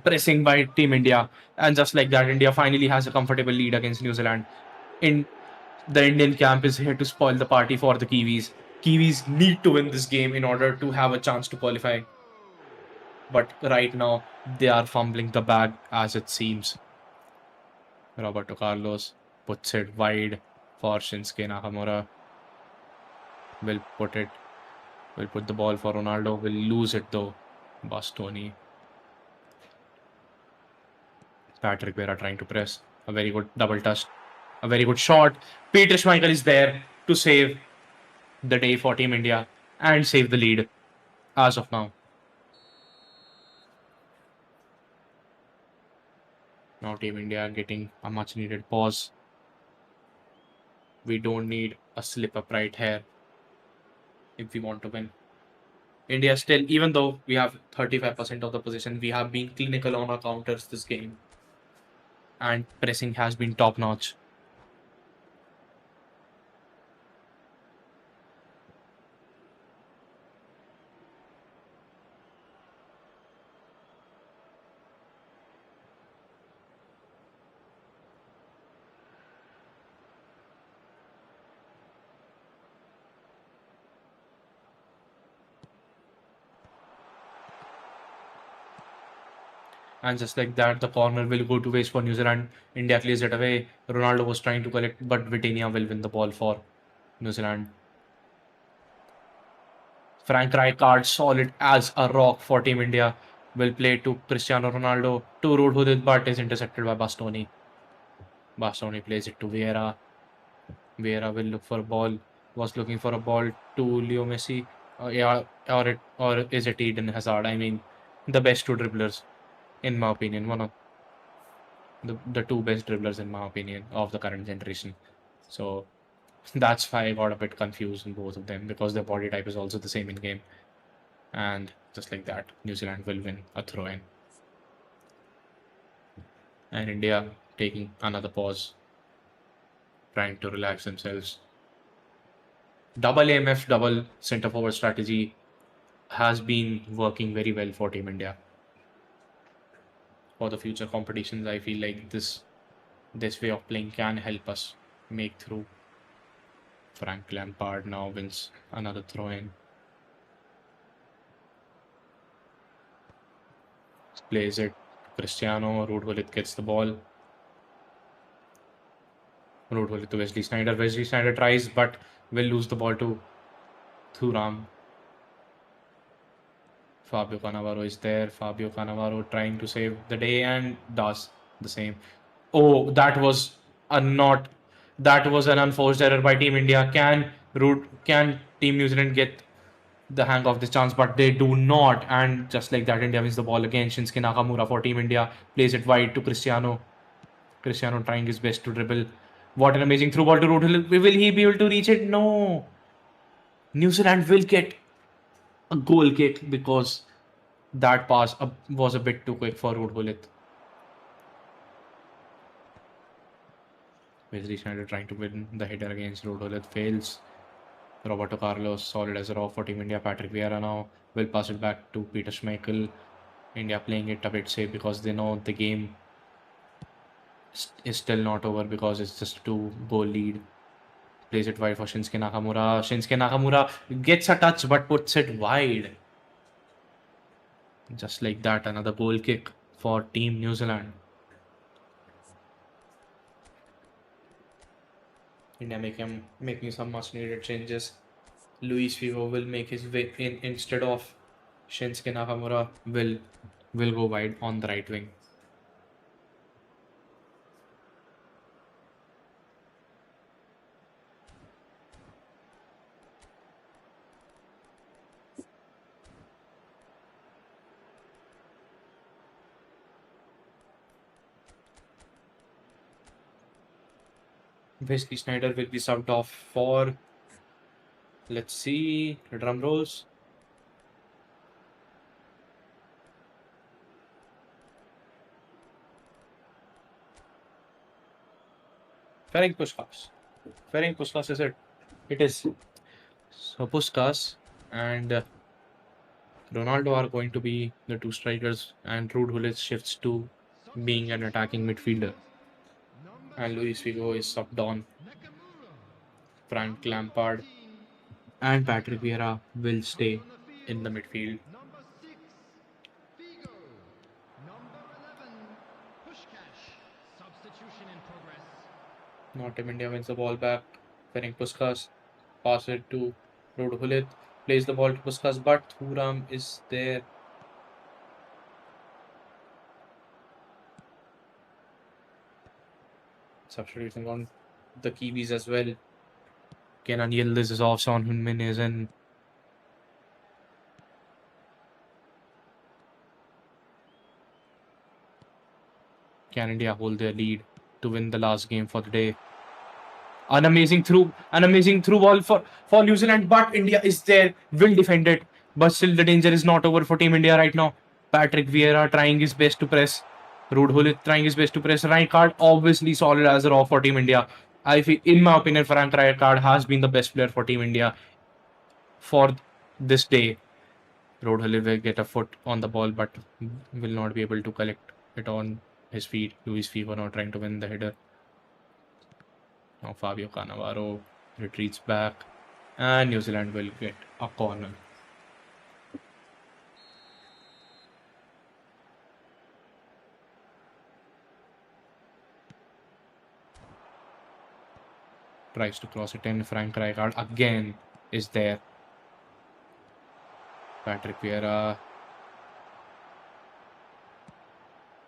pressing by Team India. And just like that, India finally has a comfortable lead against New Zealand. The Indian camp is here to spoil the party for the Kiwis. Kiwis need to win this game in order to have a chance to qualify. But right now, they are fumbling the bag as it seems. Roberto Carlos puts it wide for Shinsuke Nakamura. Will put the ball for Ronaldo. Will lose it though. Bastoni. Patrick Vieira trying to press. A very good double touch. A very good shot. Peter Schmeichel is there to save the day for Team India and save the lead as of now. Now Team India getting a much needed pause. We don't need a slip up right here if we want to win. India still, even though we have 35% of the possession, we have been clinical on our counters this game. And pressing has been top notch. And just like that, the corner will go to waste for New Zealand. India clears it away. Ronaldo was trying to collect, but Vitinha will win the ball for New Zealand. Frank Rijkaard, solid as a rock for Team India, will play to Cristiano Ronaldo. To Ruud Gullit, but is intercepted by Bastoni. Bastoni plays it to Vieira. Vieira will look for a ball. Was looking for a ball to Leo Messi. Yeah, or is it Eden Hazard? I mean, the best two dribblers, in my opinion. One of the two best dribblers, in my opinion, of the current generation. So that's why I got a bit confused in both of them because their body type is also the same in game. And just like that, New Zealand will win a throw in. And India taking another pause, trying to relax themselves. Double AMF, double centre forward strategy has been working very well for Team India. For the future competitions, I feel like this way of playing can help us make through. Frank Lampard now wins another throw in. Plays it. Cristiano. Ruud Gullit gets the ball. Ruud Gullit to Wesley Sneijder. Wesley Sneijder tries but will lose the ball to Thuram. Fabio Cannavaro is there. Fabio Cannavaro trying to save the day and does the same. Oh, that was an unforced error by Team India. Can Team New Zealand get the hang of this chance? But they do not. And just like that, India wins the ball again. Shinsuke Nakamura for Team India plays it wide to Cristiano. Cristiano trying his best to dribble. What an amazing through ball to Ruud. Will he be able to reach it? No. New Zealand will get a goal kick because that pass was a bit too quick for Ruud Gullit. Wesley Sneijder trying to win the header against Rodolith fails. Roberto Carlos solid as a raw for Team India. Patrick Vieira now will pass it back to Peter Schmeichel. India playing it a bit safe because they know the game is still not over because it's just a 2-goal lead. Plays it wide for Shinsuke Nakamura. Shinsuke Nakamura gets a touch but puts it wide. Just like that, another goal kick for Team New Zealand. India making some much needed changes. Luis Figo will make his way in instead of Shinsuke Nakamura will go wide on the right wing. Wesley Sneijder will be subbed off for, let's see, drum rolls. Ferenc Puskas. Ferenc Puskas is it? It is. So Puskas and Ronaldo are going to be the two strikers, and Ruud Gullit shifts to being an attacking midfielder. And Luis Figo is subbed on. Frank Lampard and Patrick Vieira will stay in the midfield. Number 6, Figo. Number 11, Pushkash. Substitution in progress. Now Team India wins the ball back. Ferenc Puskas pass it to Ruud Gullit. Plays the ball to Puskas, but Thuram is there. Substituting on the Kiwis as well. Kenan Yildiz is off. Son Heung-min is in. Can India hold their lead to win the last game for the day? An amazing through ball for New Zealand, but India is there, will defend it. But still, the danger is not over for Team India right now. Patrick Vieira trying his best to press. Ruud Gullit trying his best to press. Rijkaard obviously solid as a raw for Team India. I feel, in my opinion, Frank Rijkaard has been the best player for Team India for this day. Ruud Gullit will get a foot on the ball, but will not be able to collect it on his feet. Luis Figo now trying to win the header. Now Fabio Cannavaro retreats back, and New Zealand will get a corner. Tries to cross it in. Frank Rijkaard again is there. Patrick Vieira.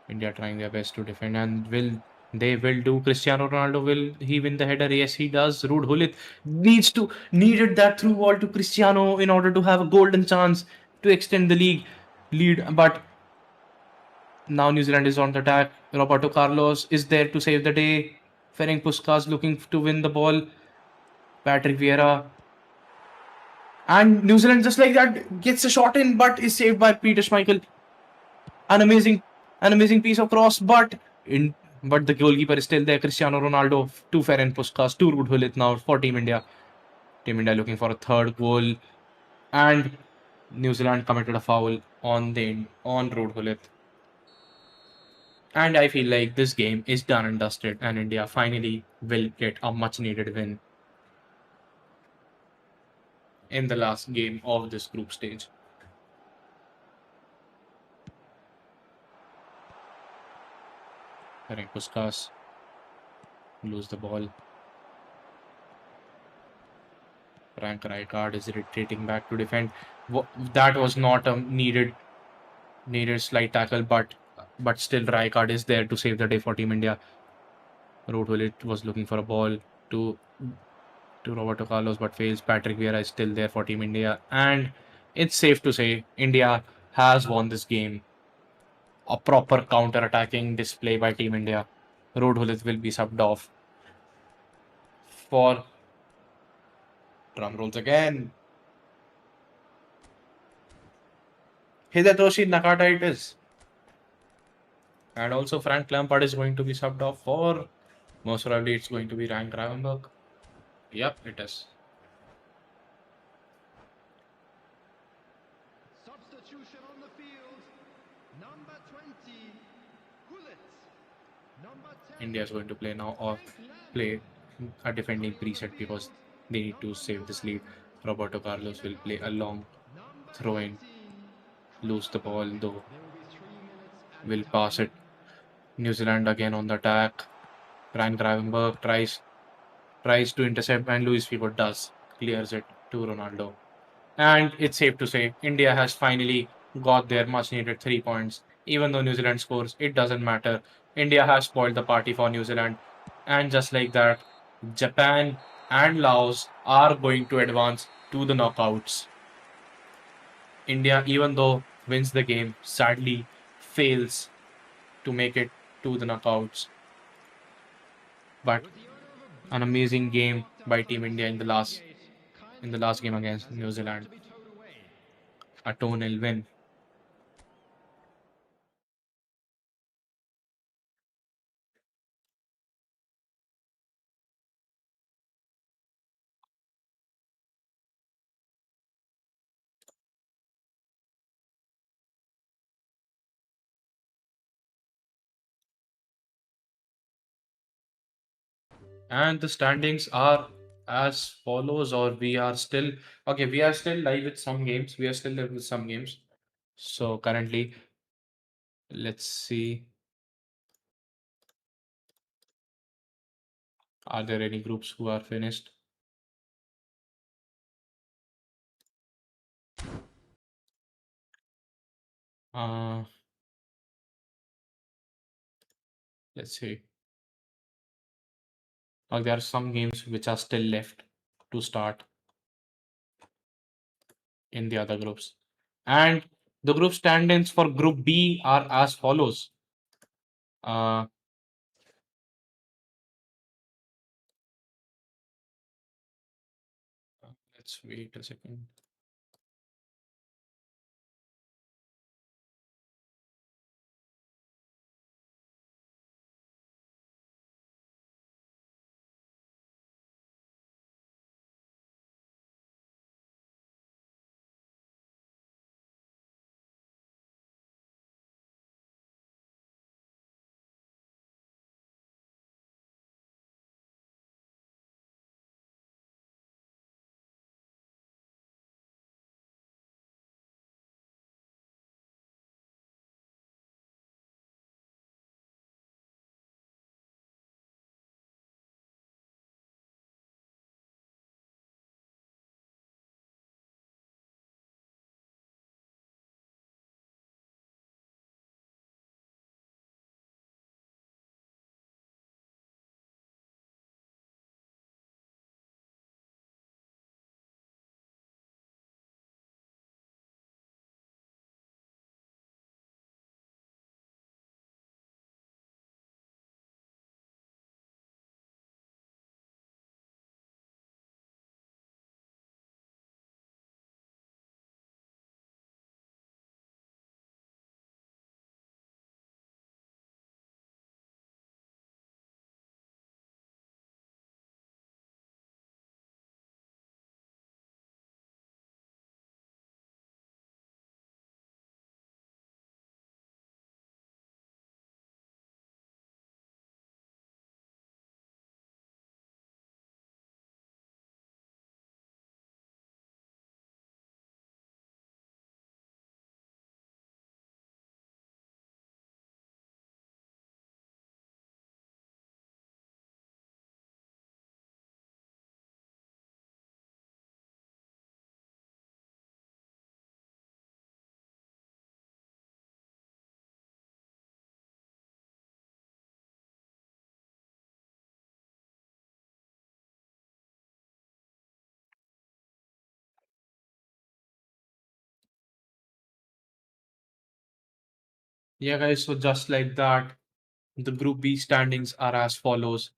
India trying their best to defend, and they will do. Cristiano Ronaldo, will he win the header? Yes, he does. Ruud Gullit needed that through ball to Cristiano in order to have a golden chance to extend the lead. But now New Zealand is on the attack. Roberto Carlos is there to save the day. Ferenc Puskas looking to win the ball. Patrick Vieira. And New Zealand just like that gets a shot in, but is saved by Peter Schmeichel. An amazing piece of cross, but the goalkeeper is still there. Cristiano Ronaldo to Ferenc Puskas to Ruud Gullit now for Team India. Team India looking for a third goal, and New Zealand committed a foul on Ruud Gullit. And I feel like this game is done and dusted, and India finally will get a much needed win in the last game of this group stage. Ferenc Puskas lose the ball. Frank Rijkaard is retreating back to defend. That was not a needed slight tackle, but still Rijkaard is there to save the day for Team India. Ruud Gullit was looking for a ball to Roberto Carlos, but fails. Patrick Vieira is still there for Team India, and it's safe to say India has won this game. A proper counter-attacking display by Team India. Ruud Gullit will be subbed off for, drum rolls again, Hidetoshi Nakata it is. And also Frank Lampard is going to be subbed off for Most probably it's going to be Ryan Gravenberg. Yep, it is. Substitution on the field. Number 20, Gullit. Number 10, India is going to play now or Frank Lam. play a defending Coming on the preset because field, they need to number save this 9, lead. Roberto Carlos in will the play a cover. long Number throw in, 18, lose the ball though, there will be 3 minutes added will pass time. it. New Zealand again on the attack. Ryan Gravenberg tries to intercept and Luis Figo does. Clears it to Ronaldo. And it's safe to say India has finally got their much needed 3 points. Even though New Zealand scores, it doesn't matter. India has spoiled the party for New Zealand. And just like that, Japan and Laos are going to advance to the knockouts. India, even though wins the game, sadly fails to make it to the knockouts. But With the owner of a an blue amazing car game parked by outside Team the India in stadium gate, the kindly last game follow against as New it's about Zealand. to be towed away. A 2-0 win. And the standings are as follows, or we are still okay. We are still live with some games. We are still live with some games. So currently, let's see. Are there any groups who are finished? Uh, let's see. There are some games which are still left to start in the other groups. And the group standings for Group B are as follows. Uh, let's wait a second. Yeah, guys. So just like that, the Group B standings are as follows.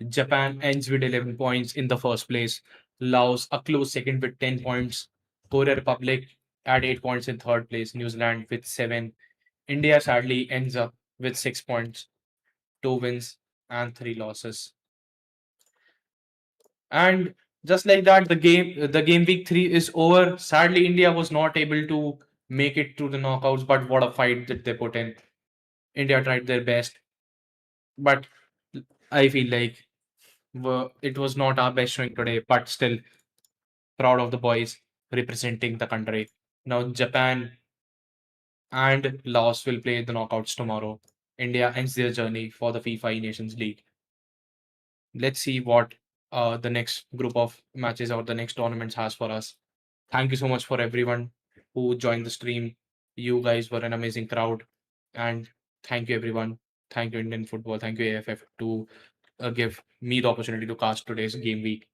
Japan ends with 11 points in the first place. Laos a close second with 10 points. Korea Republic at 8 points in third place. New Zealand with 7. India sadly ends up with 6 points, 2 wins and 3 losses. And just like that, the game week 3 is over. Sadly, India was not able to make it to the knockouts, but what a fight that they put in. India tried their best, but I feel like it was not our best showing today, but still proud of the boys representing the country. Now, Japan and Laos will play the knockouts tomorrow. India ends their journey for the FIFAe Nations League. Let's see what the next group of matches or the next tournaments has for us. Thank you so much for everyone who joined the stream. You guys were an amazing crowd. And thank you, everyone. Thank you, Indian football. Thank you, AFF, to give me the opportunity to cast today's game week.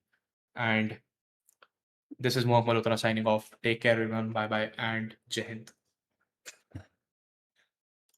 And this is Mohammad Malhotra signing off. Take care, everyone. Bye bye and Jai Hind.